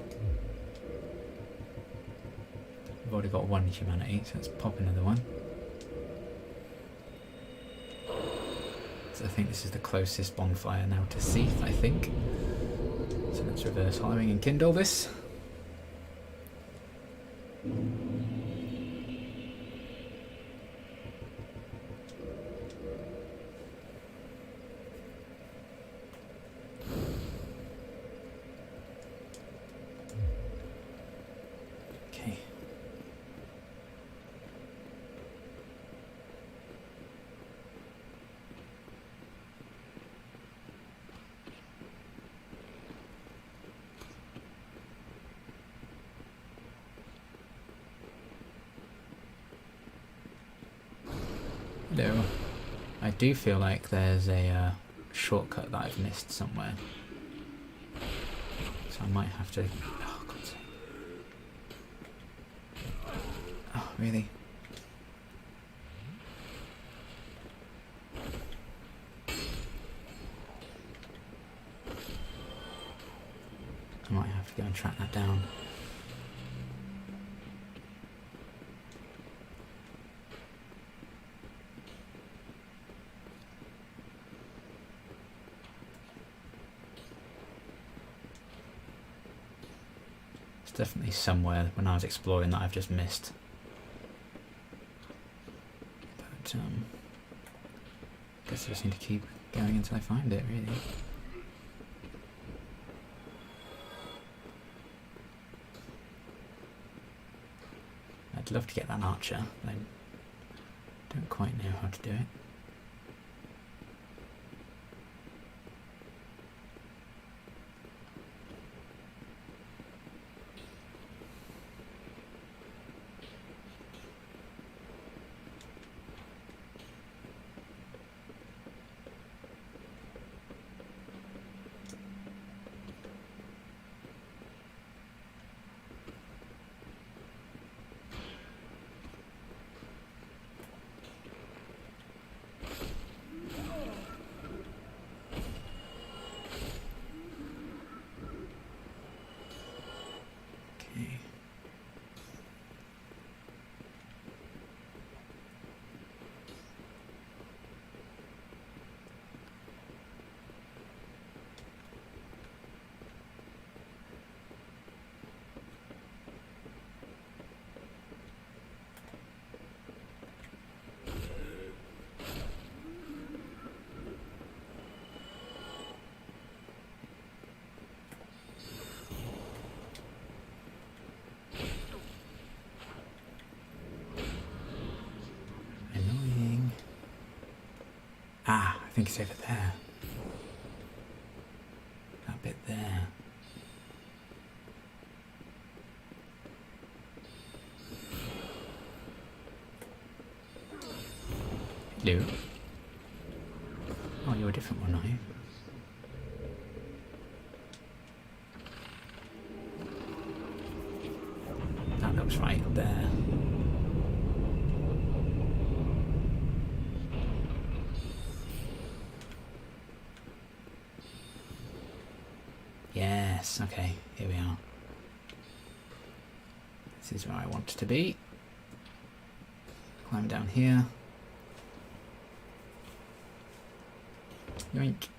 We've already got one humanity, so let's pop another one. So I think this is the closest bonfire now to Seath, I think. So let's reverse hollowing and kindle this. Okay. Hello. I do feel like there's a shortcut that I've missed somewhere. So I might have to... Oh, God's sake. Oh, really? I might have to go and track that down. Definitely somewhere when I was exploring that I've just missed. But I guess I just need to keep going until I find it, really. I'd love to get that archer, but I don't quite know how to do it. Ah, I think it's over there. That bit there. Hello. Oh, you're a different one, are you? That looks right up there. Yes, okay, here we are. This is where I want to be. Climb down here. Yoink.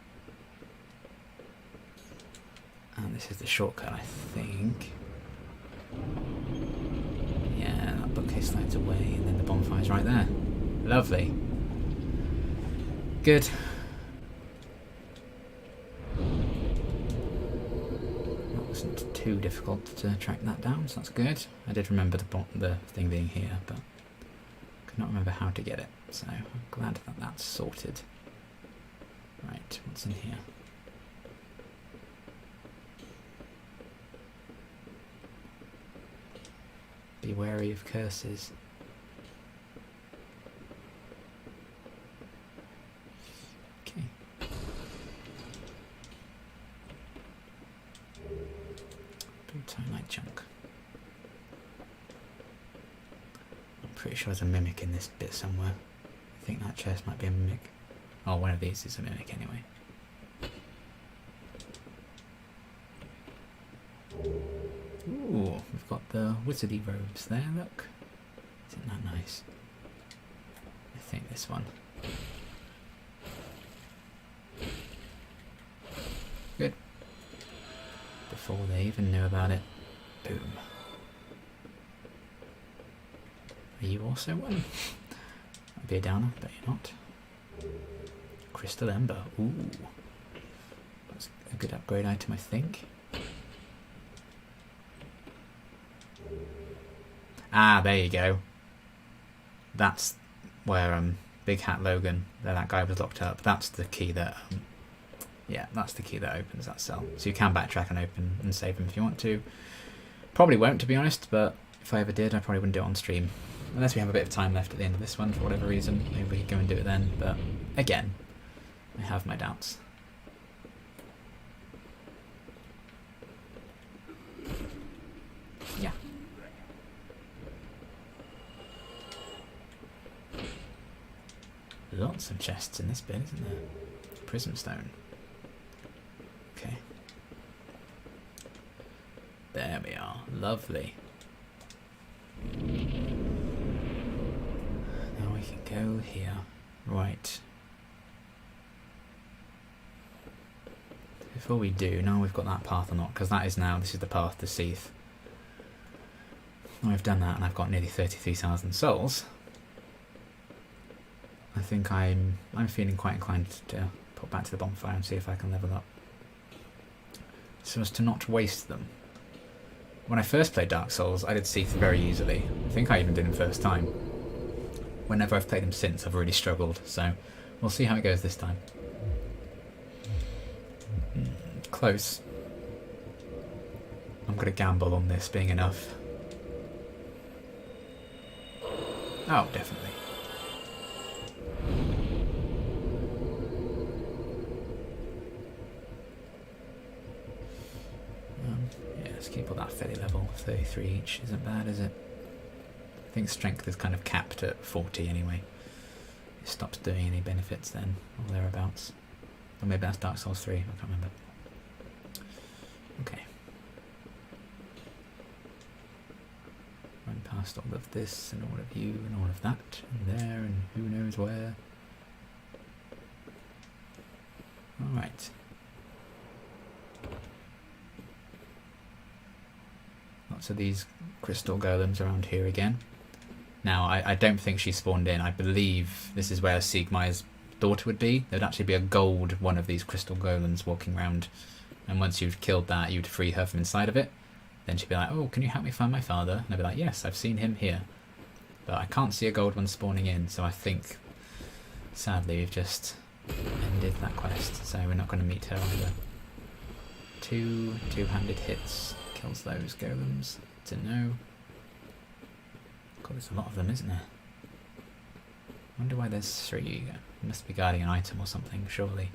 And this is the shortcut, I think. Yeah, that bookcase slides away, and then the bonfire's right there. Lovely. Good. That wasn't too too difficult to track that down, so that's good. I did remember the thing being here, but could not remember how to get it, so I'm glad that that's sorted. Right, what's in here? Be wary of curses. Okay. Plutonic junk. I'm pretty sure there's a mimic in this bit somewhere. I think that chest might be a mimic. Oh, one of these is a mimic anyway. Ooh, we've got the wizardy robes there, look. Isn't that nice? I think this one. Good. Before they even knew about it. Boom. Are you also one? Might be a downer, but you're not. Crystal Ember. Ooh. That's a good upgrade item, I think. Ah, there you go. That's where Big Hat Logan, that guy was locked up. That's the key that, yeah, that's the key that opens that cell. So you can backtrack and open and save him if you want to. Probably won't, to be honest, but if I ever did, I probably wouldn't do it on stream. Unless we have a bit of time left at the end of this one for whatever reason. Maybe we could go and do it then, but again, I have my doubts. Yeah. Lots of chests in this bit, isn't there? Prism stone. Okay. There we are. Lovely. Now we can go here. Right. Before we do, now we've got that path unlocked, because that is now, this is the path to Seath. I've done that and I've got nearly 33,000 souls. I think I'm feeling quite inclined to put back to the bonfire and see if I can level up. So as to not waste them. When I first played Dark Souls, I did Seath very easily. I think I even did him first time. Whenever I've played him since, I've really struggled, so we'll see how it goes this time. Close. I'm going to gamble on this being enough. Oh, definitely. Yeah, let's keep all that fairly level. 33 each isn't bad, is it? I think strength is kind of capped at 40 anyway. It stops doing any benefits then, or thereabouts. Or maybe that's Dark Souls 3, I can't remember. Okay. Run past all of this and all of you and all of that and there and who knows where. Alright. Lots of these crystal golems around here again. Now, I don't think she spawned in. I believe this is where Siegmeyer's daughter would be. There'd actually be a gold one of these crystal golems walking around. And once you've killed that, you'd free her from inside of it. Then she'd be like, oh, can you help me find my father? And I'd be like, yes, I've seen him here. But I can't see a gold one spawning in, so I think, sadly, we've just ended that quest. So we're not going to meet her either. Two-handed hits kills those golems. To know. God, there's a lot of them, isn't there? I wonder why there's 3. Must be guarding an item or something, surely.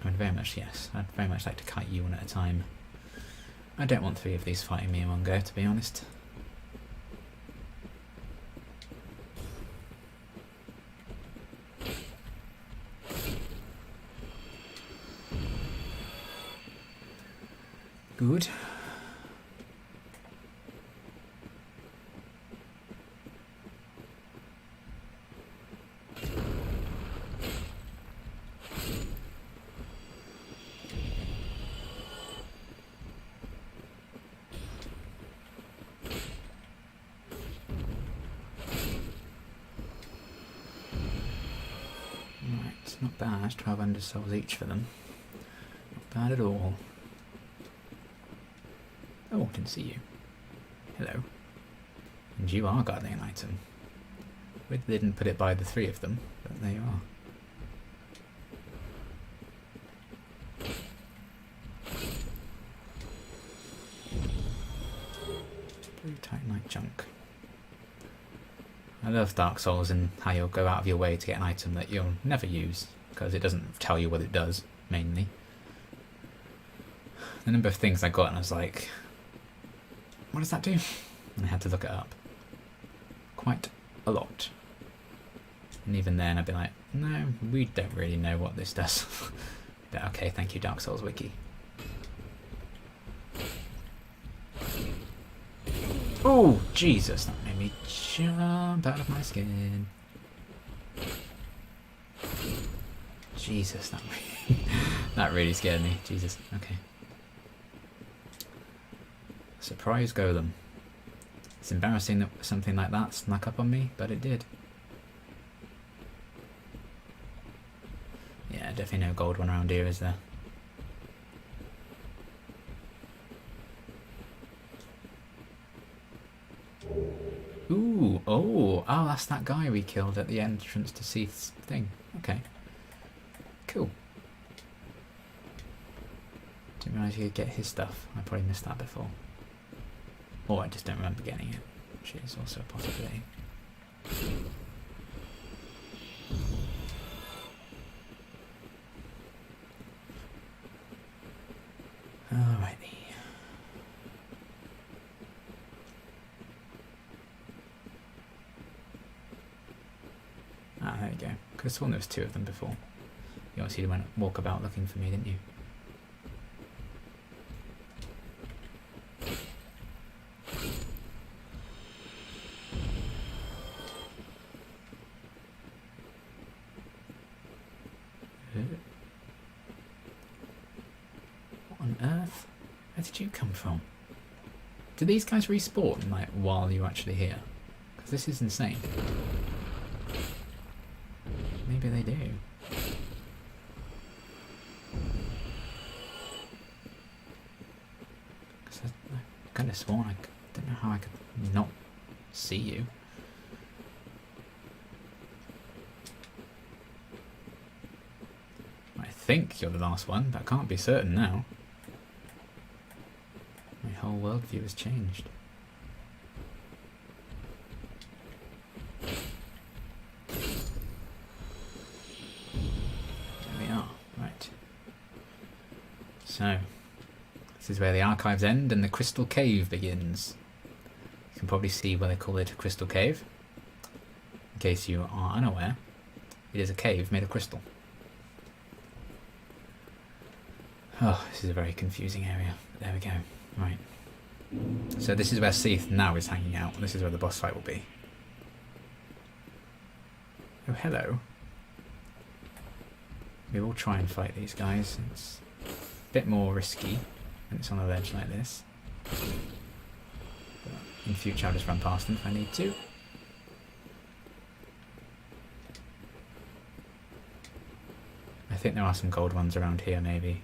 I mean, very much, yes. I'd very much like to kite you one at a time. I don't want 3 of these fighting me in one go, to be honest. Good. Not bad. 1200 souls each for them. Not bad at all. Oh, didn't see you. Hello. And you are guarding an item. We didn't put it by the three of them, but there you are. Blue Titanite junk. I love Dark Souls and how you'll go out of your way to get an item that you'll never use, because it doesn't tell you what it does, mainly. The number of things I got and I was like, what does that do? And I had to look it up. Quite a lot. And even then I'd be like, no, we don't really know what this does. But okay, thank you Dark Souls Wiki. Oh, Jesus, that made me jump out of my skin. Jesus, that really scared me. Jesus, okay. Surprise golem. It's embarrassing that something like that snuck up on me, but it did. Yeah, definitely no gold one around here, is there? Ooh, oh, that's that guy we killed at the entrance to Seath's thing. Okay. Cool. Didn't realise you could get his stuff. I probably missed that before. Or I just don't remember getting it, which is also a possibility. Alrighty. Ah, there you go. Could have sworn there was two of them before. You obviously went walkabout looking for me, didn't you? What on earth? Where did you come from? Do these guys respawn like while you're actually here? Because this is insane. Maybe they do. Because I kind of sworn I don't know how I could not see you. I think you're the last one, but I can't be certain now. My whole worldview has changed. So, this is where the archives end and the Crystal Cave begins. You can probably see why they call it a Crystal Cave. In case you are unaware, it is a cave made of crystal. Oh, this is a very confusing area. But there we go. Right. So this is where Seath now is hanging out. This is where the boss fight will be. Oh, hello. We will try and fight these guys. It's bit more risky when it's on a ledge like this. But in future I'll just run past them if I need to. I think there are some gold ones around here maybe.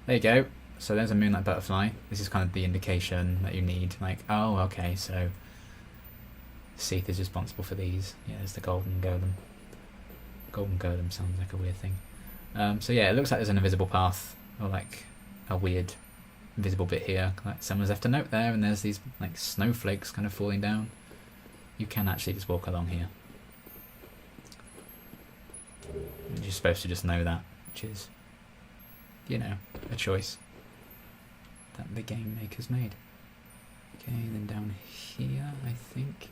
There you go. So there's a moonlight butterfly. This is kind of the indication that you need. Like, oh okay, so Seath is responsible for these. Yeah, there's the golden golem. Golden golem sounds like a weird thing. So yeah, it looks like there's an invisible path, or like a weird invisible bit here. Like someone's left a note there, and there's these like snowflakes kind of falling down. You can actually just walk along here. And you're supposed to just know that, which is, you know, a choice that the game makers made. Okay, then down here, I think.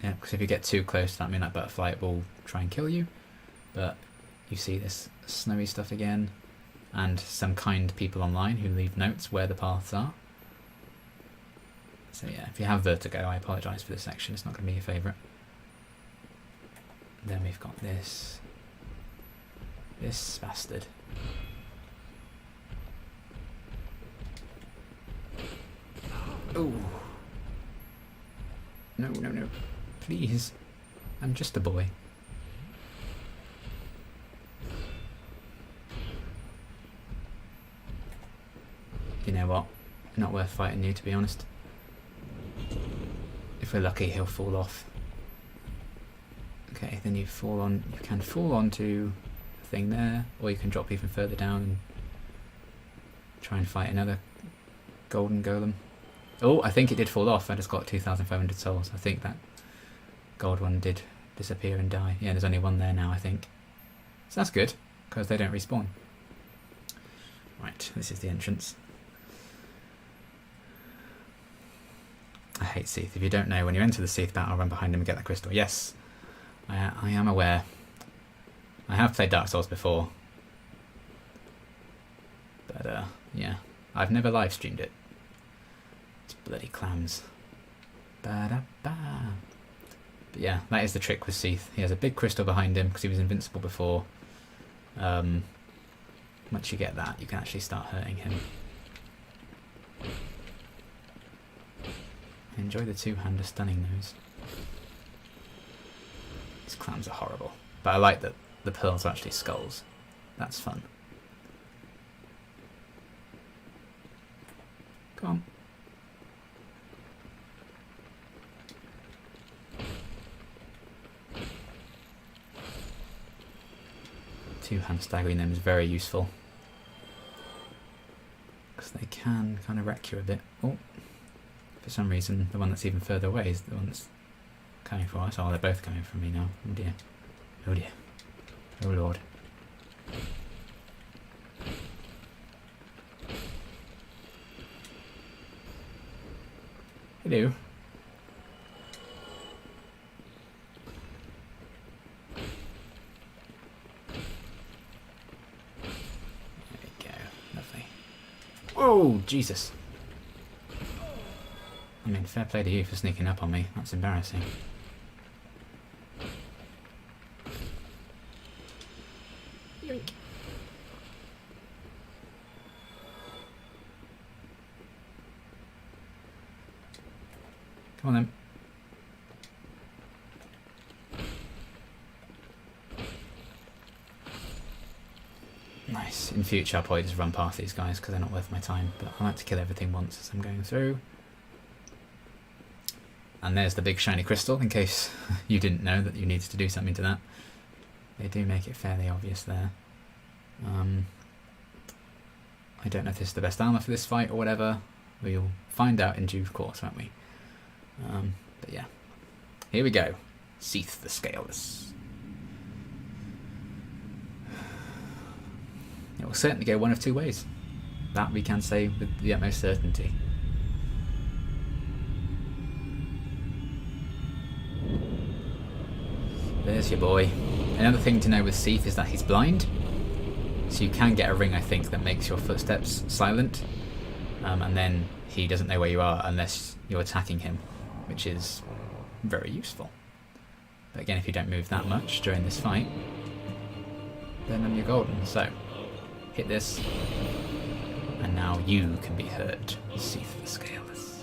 Yeah, because if you get too close to that midnight butterfly, it will try and kill you. But you see this snowy stuff again, and some kind people online who leave notes where the paths are. So yeah, if you have vertigo, I apologise for this section. It's not going to be your favourite. Then we've got this bastard. Oh. No, no, no. Please. I'm just a boy. You know what? Not worth fighting you, to be honest. If we're lucky, he'll fall off. Okay, then you can fall onto the thing there, or you can drop even further down and try and fight another golden golem. Oh, I think it did fall off. I just got 2,500 souls. I think that gold one did disappear and die. Yeah, there's only one there now, I think. So that's good, because they don't respawn. Right, this is the entrance. I hate Seath. If you don't know, when you enter the Seath battle, run behind him and get the crystal. Yes, I am aware. I have played Dark Souls before. But, yeah. I've never live streamed it. It's bloody clams. Ba-da-ba. But yeah, that is the trick with Seath. He has a big crystal behind him because he was invincible before. Once you get that, you can actually start hurting him. Enjoy the two-hander stunning those. These clams are horrible. But I like that the pearls are actually skulls. That's fun. Come on. Two-hand staggering them is very useful. Because they can kind of wreck you a bit. Oh. For some reason, the one that's even further away is the one that's coming for us. Oh, they're both coming for me now. Oh dear. Oh dear. Oh lord. Hello. There we go. Lovely. Whoa, Jesus. I mean, fair play to you for sneaking up on me. That's embarrassing. Yoink. Come on then. Nice. In future I'll probably just run past these guys because they're not worth my time, but I like to kill everything once as I'm going through. And there's the big shiny crystal, in case you didn't know that you needed to do something to that. They do make it fairly obvious there. I don't know if this is the best armour for this fight or whatever. We'll find out in due course, won't we? But yeah. Here we go. Seath the Scaleless. It will certainly go one of two ways. That we can say with the utmost certainty. There's your boy. Another thing to know with Seath is that he's blind. So you can get a ring, I think, that makes your footsteps silent. And then he doesn't know where you are unless you're attacking him, which is very useful. But again, if you don't move that much during this fight, then you're golden. So, hit this. And now you can be hurt. Seath the Scaleless.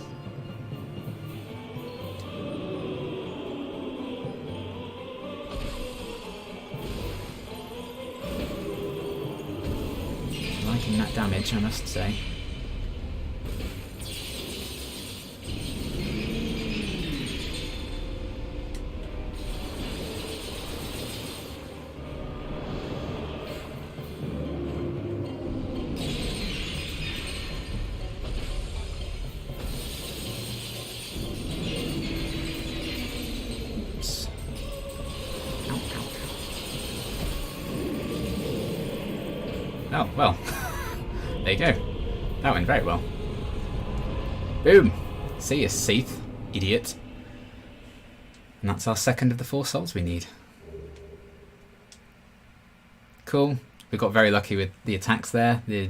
Liking that damage, I must say. Oops. Ow, ow, ow. Oh, well. There you go. That went very well. Boom! See you, Seath, idiot. And that's our second of the 4 souls we need. Cool. We got very lucky with the attacks there. The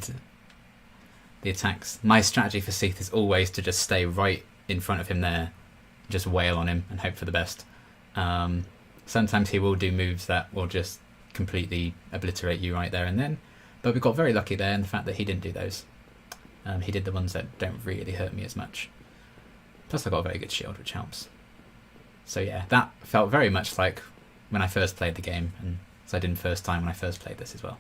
attacks. My strategy for Seath is always to just stay right in front of him there, just wail on him and hope for the best. Sometimes he will do moves that will just completely obliterate you right there and then. But we got very lucky there in the fact that he didn't do those. He did the ones that don't really hurt me as much. Plus I got a very good shield, which helps. So yeah, that felt very much like when I first played the game, and as I did the first time when I first played this as well.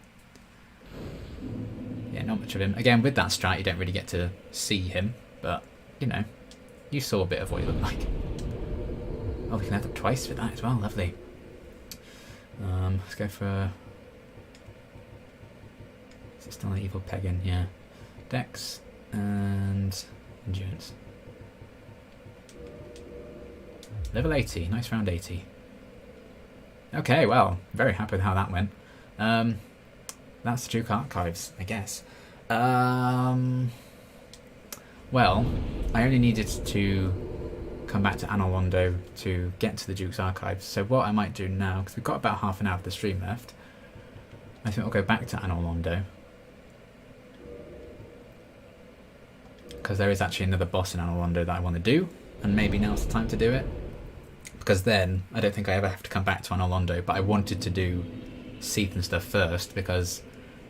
Yeah, not much of him. Again, with that strat, you don't really get to see him, but, you know, you saw a bit of what he looked like. Oh, we can level up twice for that as well. Lovely. Let's go for... Is it still an evil pagan? Yeah. Dex and endurance. Level 80. Nice round 80. Okay, well, very happy with how that went. That's the Duke Archives, I guess. Well, I only needed to come back to Anor Londo to get to the Duke's Archives. So what I might do now, because we've got about half an hour of the stream left, I think I'll go back to Anor Londo. Because there is actually another boss in Anor Londo that I want to do, and maybe now's the time to do it. Because then, I don't think I ever have to come back to Anor Londo, but I wanted to do Seath and stuff first, because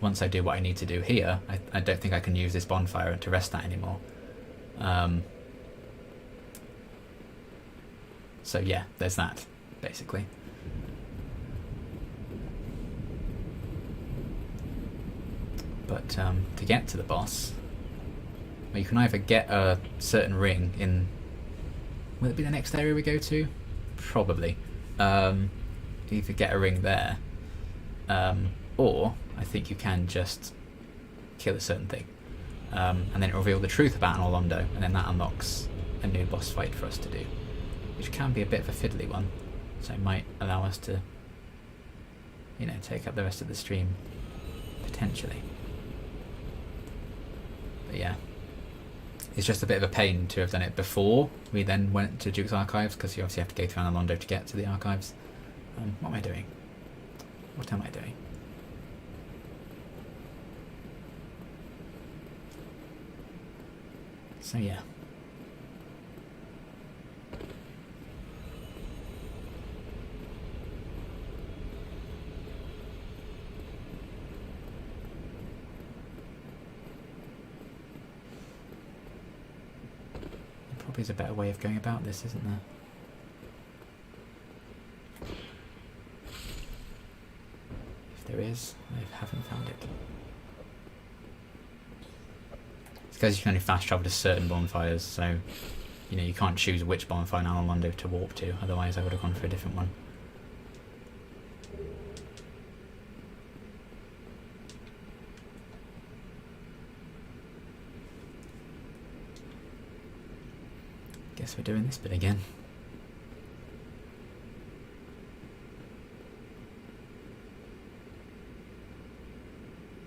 once I do what I need to do here, I don't think I can use this bonfire to rest that anymore. So yeah, there's that, basically. But to get to the boss, well, you can either get a certain ring in... Will it be the next area we go to? Probably. Either get a ring there, or I think you can just kill a certain thing, and then it will reveal the truth about Anor Londo, and then that unlocks a new boss fight for us to do, which can be a bit of a fiddly one, so it might allow us to, you know, take up the rest of the stream, potentially. But yeah, it's just a bit of a pain to have done it before we then went to Duke's Archives, because you obviously have to go through Anor Londo to get to the Archives. What am I doing? What am I doing? So yeah. There probably is a better way of going about this, isn't there? If there is, I haven't found it. Because you can only fast travel to certain bonfires, so you know you can't choose which bonfire in Anor Londo to warp to. Otherwise, I would have gone for a different one. Guess we're doing this bit again.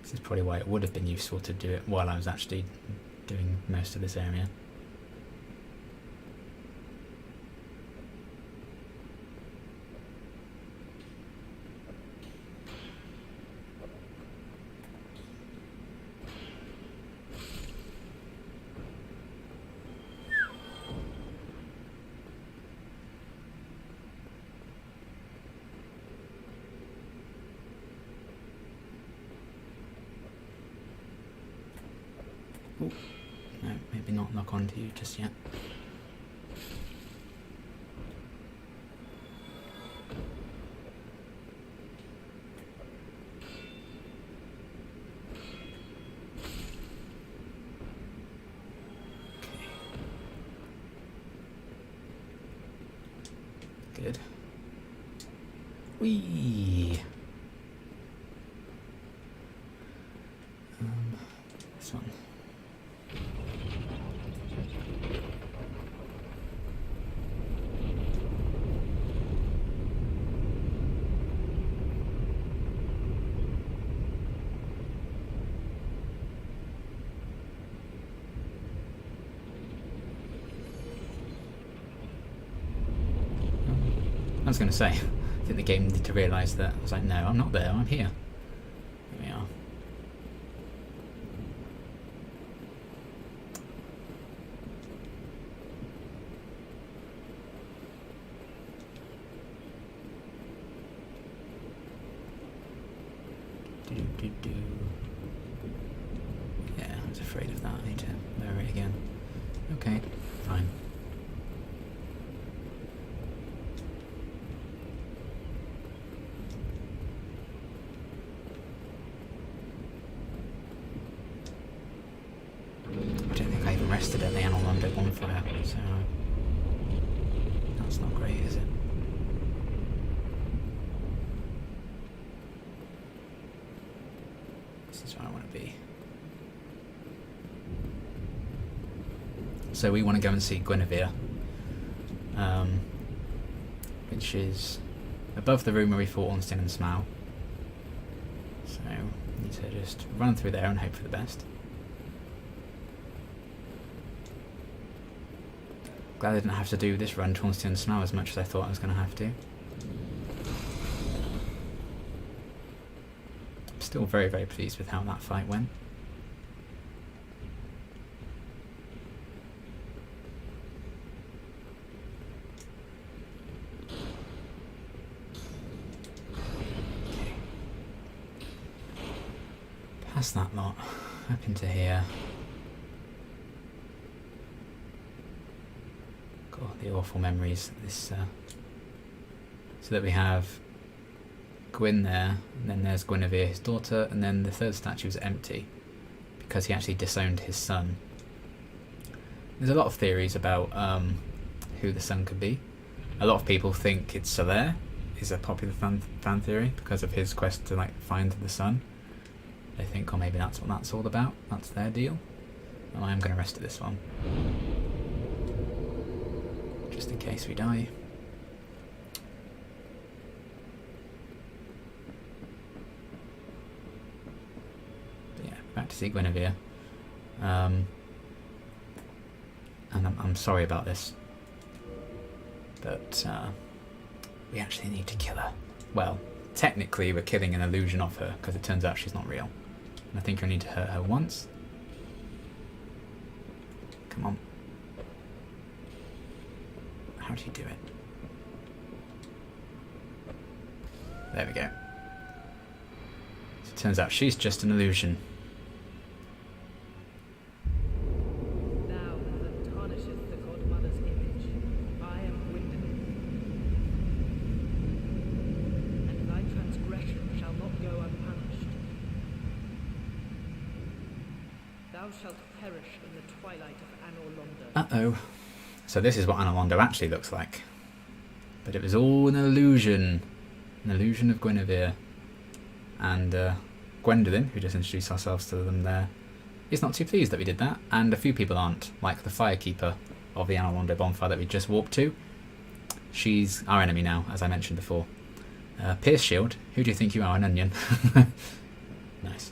This is probably why it would have been useful to do it while I was actually doing most of this area. Ooh. No, maybe not lock onto you just yet. Okay. Good. Whee! This one. I was going to say, I think the game needed to realise that. I was like, no, I'm not there, I'm here. Here we are. Yeah, I was afraid of that. I need to lower it again. Okay, fine. rested at the Anor Londo bonfire, so that's not great, is it? This is where I want to be. So we want to go and see Guinevere, which is above the room where we fought Ornstein and Smaug. So we need to just run through there and hope for the best. Glad I didn't have to do this run to Ornstein and Smaug as much as I thought I was going to have to. I'm still very, very pleased with how that fight went. Past that lot, up into here. God, the awful memories of this. So that we have Gwyn there, and then there's Guinevere, his daughter, and then the third statue is empty because he actually disowned his son. There's a lot of theories about who the son could be. A lot of people think it's Seath, is a popular fan theory because of his quest to like find the son. They think, or maybe that's what that's all about. That's their deal. And I am going to rest at this one, just in case we die. But yeah, back to see Guinevere. And I'm sorry about this, but we actually need to kill her. Well, technically we're killing an illusion of her, because it turns out she's not real. And I think I need to hurt her once. Come on. How do you do it? There we go. So it turns out she's just an illusion. Thou that tarnishest the godmother's image, I am Gwyn, and thy transgression shall not go unpunished. Thou shalt perish in the twilight of Anor Londo. Uh-oh. So this is what Anor Londo actually looks like. But it was all an illusion. An illusion of Guinevere. And Gwendolyn, who just introduced ourselves to them there, is not too pleased that we did that. And a few people aren't, like the Firekeeper of the Anor Londo bonfire that we just walked to. She's our enemy now, as I mentioned before. Pierce Shield, who do you think you are, an onion? Nice.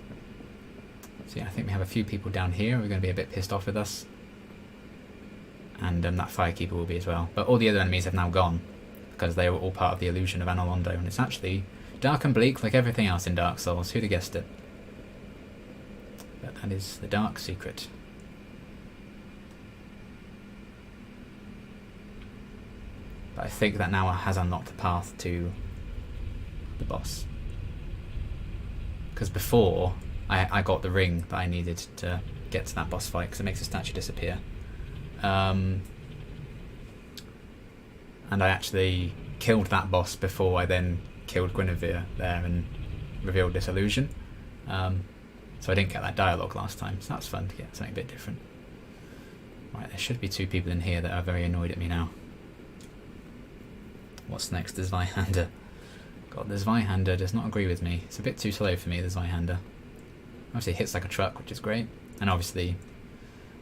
So yeah, I think we have a few people down here who are going to be a bit pissed off with us. And that Firekeeper will be as well. But all the other enemies have now gone, because they were all part of the illusion of Anor Londo, and it's actually dark and bleak like everything else in Dark Souls. Who'd have guessed it? But that is the dark secret. But I think that now has unlocked the path to the boss. Because before, I got the ring that I needed to get to that boss fight, because it makes the statue disappear. And I actually killed that boss before I then killed Guinevere there and revealed this illusion. So I didn't get that dialogue last time, so that's fun to get something a bit different. Right, there should be two people in here that are very annoyed at me now. What's next? The Zweihander. God, the Zweihander does not agree with me. It's a bit too slow for me, the Zweihander. Obviously it hits like a truck, which is great. And obviously,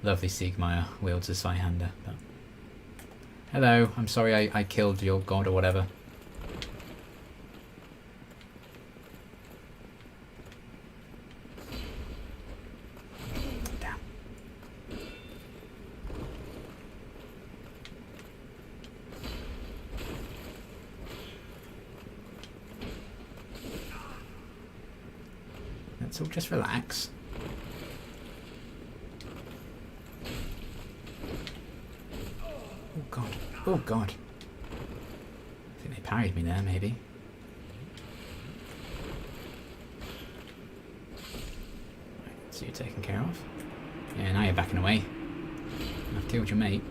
lovely Siegmeyer wields a Zweihander. But hello, I'm sorry I killed your god or whatever. Damn. Let's all just relax. Oh god. Oh god. I think they parried me there, maybe. Right, so you're taken care of. Yeah, now you're backing away. I've killed your mate.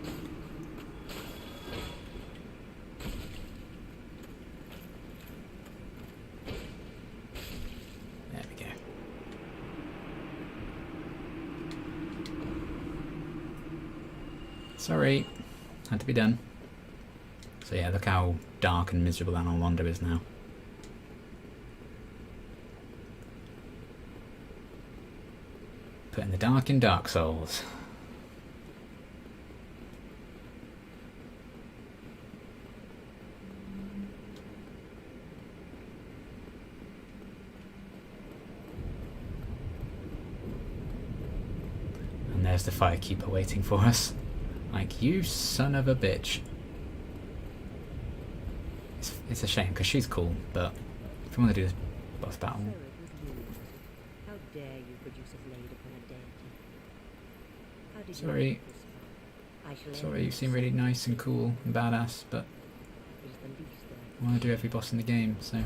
There we go. Sorry. Had to be done. So yeah, look how dark and miserable Anor is now. Putting the dark in Dark Souls. And there's the Firekeeper waiting for us. Like, you son of a bitch. It's a shame, because she's cool, but if you want to do this boss battle... How dare you produce a blade upon a deity? How did Sorry. you I shall Sorry, you seem really nice and cool and badass, but It is the least that I want to do every boss in the game, so...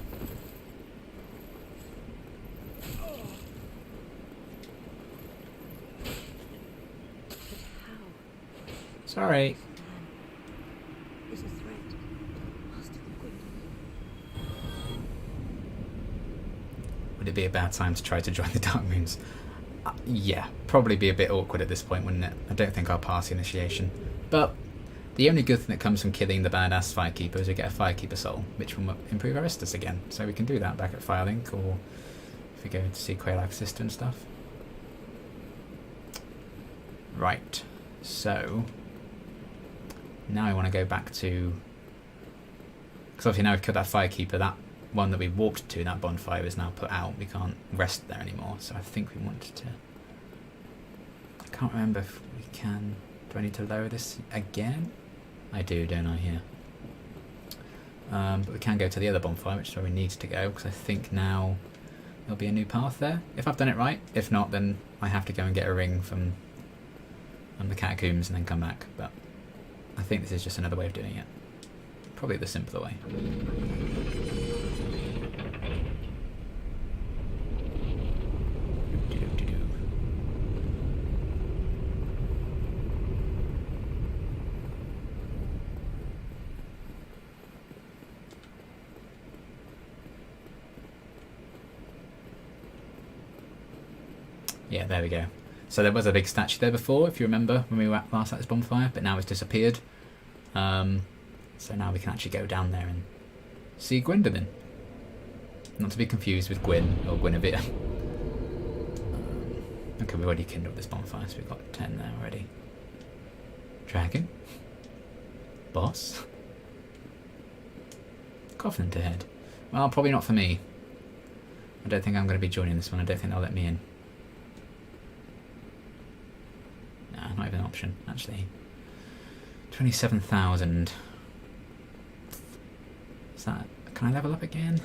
But how? Sorry. Man is a threat. Master the Quick. Would it be a bad time to try to join the Dark Moons? Yeah, probably be a bit awkward at this point, wouldn't it? I don't think I'll pass the initiation. But the only good thing that comes from killing the badass Firekeeper is we get a Firekeeper soul, which will improve our Estus again. So we can do that back at Firelink, or if we go to see Quaylag's sister and stuff. Right, so now I want to go back to... Because obviously now we've killed that Firekeeper, that one that we walked to, that bonfire, is now put out. We can't rest there anymore, so I think we wanted to... I can't remember if we can... Do I need to lower this again? I do, don't I, here. But we can go to the other bonfire, which is where we need to go, because I think now there'll be a new path there, if I've done it right. If not, then I have to go and get a ring from the catacombs and then come back, but I think this is just another way of doing it. Probably the simpler way. Yeah, there we go. So there was a big statue there before, if you remember, when we were last at this bonfire, but now it's disappeared. So now we can actually go down there and see Gwendolyn. Not to be confused with Gwyn or Guinevere. Okay, we've already kindled this bonfire, so we've got 10 there already. Dragon. Boss. Covenant ahead. Well, probably not for me. I don't think I'm going to be joining this one. I don't think they'll let me in. Nah, not even an option, actually. 27,000. Is that... Can I level up again?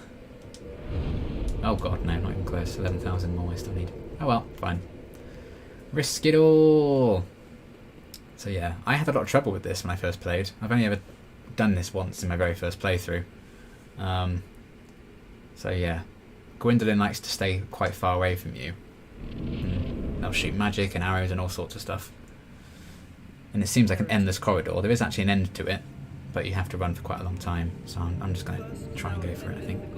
Oh god, no, not even close. 11,000 more I still need. Oh well, fine. Risk it all! So yeah, I had a lot of trouble with this when I first played. I've only ever done this once in my very first playthrough. So yeah, Gwendolyn likes to stay quite far away from you. And they'll shoot magic and arrows and all sorts of stuff. And it seems like an endless corridor. There is actually an end to it, but you have to run for quite a long time. So I'm just going to try and go for it, I think. And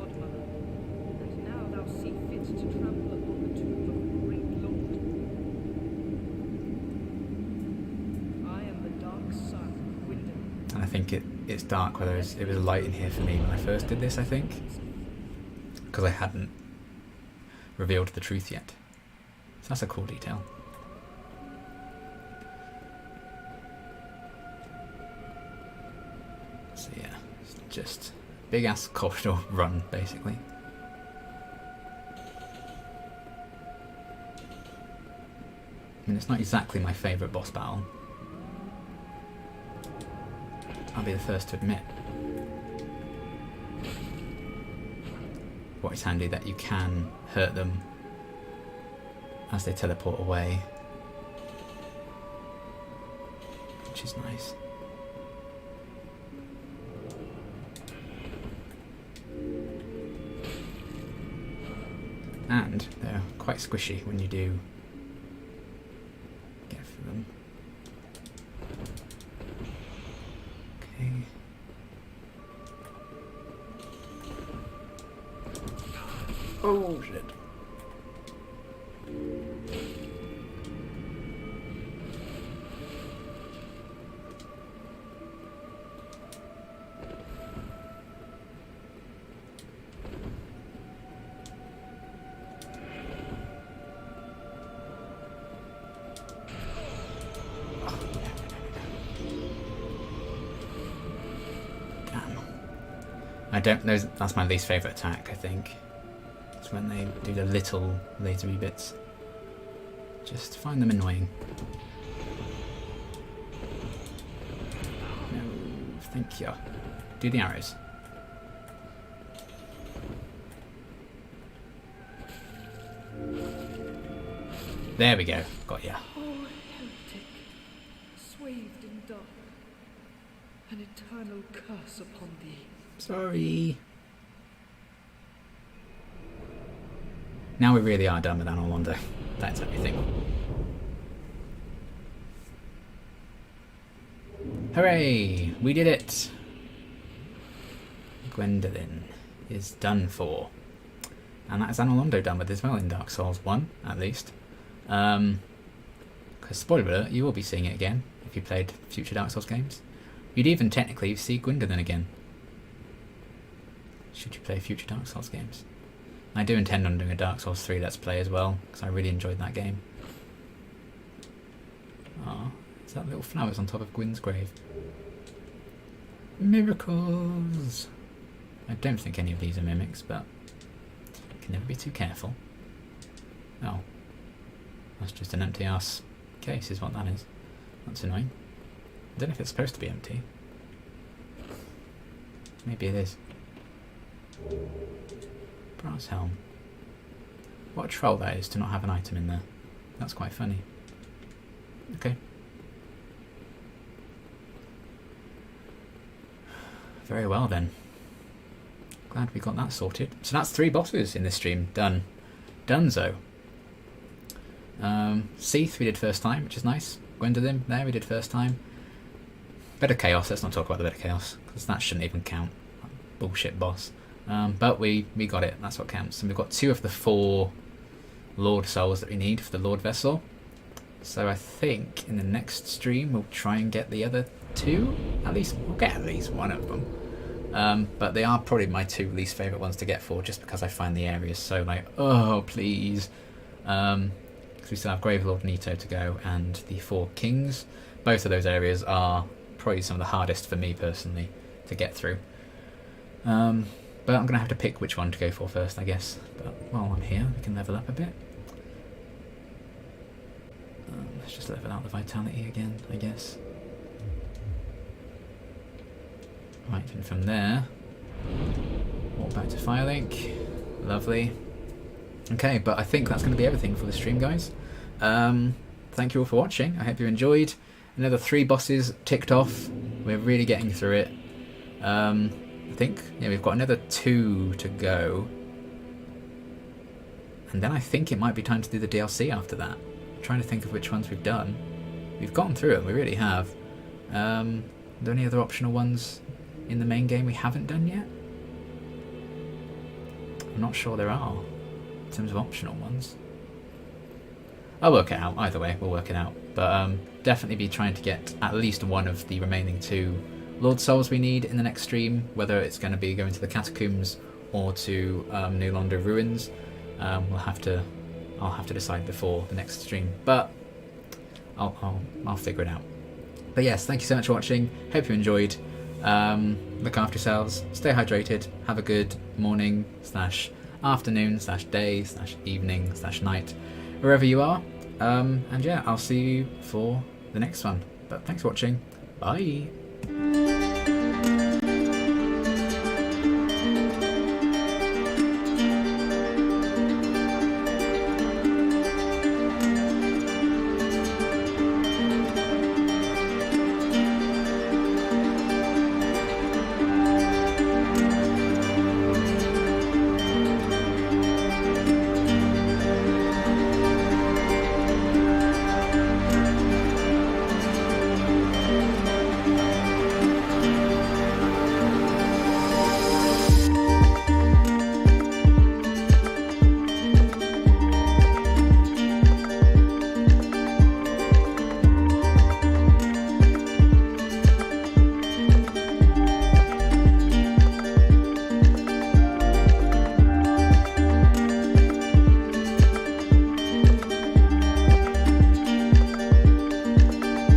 now thou see fit to trample upon the tomb of a great lord. I am the dark sun, Gwendolyn. And I think it's dark, where it was light in here for me when I first did this, I think. Because I hadn't revealed the truth yet. So that's a cool detail. So yeah, it's just big ass corridor run, basically. I mean, it's not exactly my favourite boss battle. I'll be the first to admit. But it's handy that you can hurt them as they teleport away, which is nice. And they're quite squishy when you do get for them. Okay. Oh shit. I don't know. That's my least favourite attack, I think. It's when they do the little lasery bits. Just find them annoying. No, thank you. Do the arrows. There we go. Got ya. Oh, heretic, swathed in dark, an eternal curse upon thee. Sorry. Now we really are done with Anor Londo. That's everything. Hooray! We did it! Gwendolyn is done for. And that is Anor Londo done with as well in Dark Souls 1, at least. Because, spoiler alert, you will be seeing it again if you played future Dark Souls games. You'd even technically see Gwendolyn again, should you play future Dark Souls games. I do intend on doing a Dark Souls 3 Let's Play as well, because I really enjoyed that game. Ah, is that little flowers on top of Gwyn's grave? Miracles! I don't think any of these are mimics, but you can never be too careful. Oh. That's just an empty ass case is what that is. That's annoying. I don't know if it's supposed to be empty. Maybe it is. Brass helm. What a troll that is to not have an item in there. That's quite funny. Okay. Very well then. Glad we got that sorted. So that's 3 bosses in this stream. Done. Donezo. Seath we did first time, which is nice. Gwendolyn there we did first time. Bit of Chaos, let's not talk about the Bit of Chaos, because that shouldn't even count. Bullshit boss. But we got it, that's what counts. And we've got 2 of the 4 Lord Souls that we need for the Lordvessel. So I think in the next stream we'll try and get the other 2. At least, we'll get at least one of them. But they are probably my 2 least favourite ones to get for, just because I find the areas so like, oh please. Because we still have Gravelord Nito to go and the 4 Kings. Both of those areas are probably some of the hardest for me personally to get through. But I'm going to have to pick which one to go for first, I guess. But while I'm here, we can level up a bit. Let's just level out the vitality again, I guess. Right, and from there, walk back to Firelink. Lovely. Okay, but I think that's going to be everything for the stream, guys. Thank you all for watching. I hope you enjoyed. Another 3 bosses ticked off. We're really getting through it. I think, yeah, we've got another 2 to go. And then I think it might be time to do the DLC after that. I'm trying to think of which ones we've done. We've gotten through it, we really have. Are there any other optional ones in the main game we haven't done yet? I'm not sure there are, in terms of optional ones. I'll work it out, either way, we'll work it out. But definitely be trying to get at least one of the remaining 2 Lord Souls we need in the next stream, whether it's going to be going to the Catacombs or to New Londo Ruins. I'll have to decide before the next stream, but I'll figure it out. But yes, thank you so much for watching. Hope you enjoyed. Look after yourselves. Stay hydrated. Have a good morning / afternoon / day / evening / night, wherever you are. And yeah, I'll see you for the next one. But thanks for watching. Bye.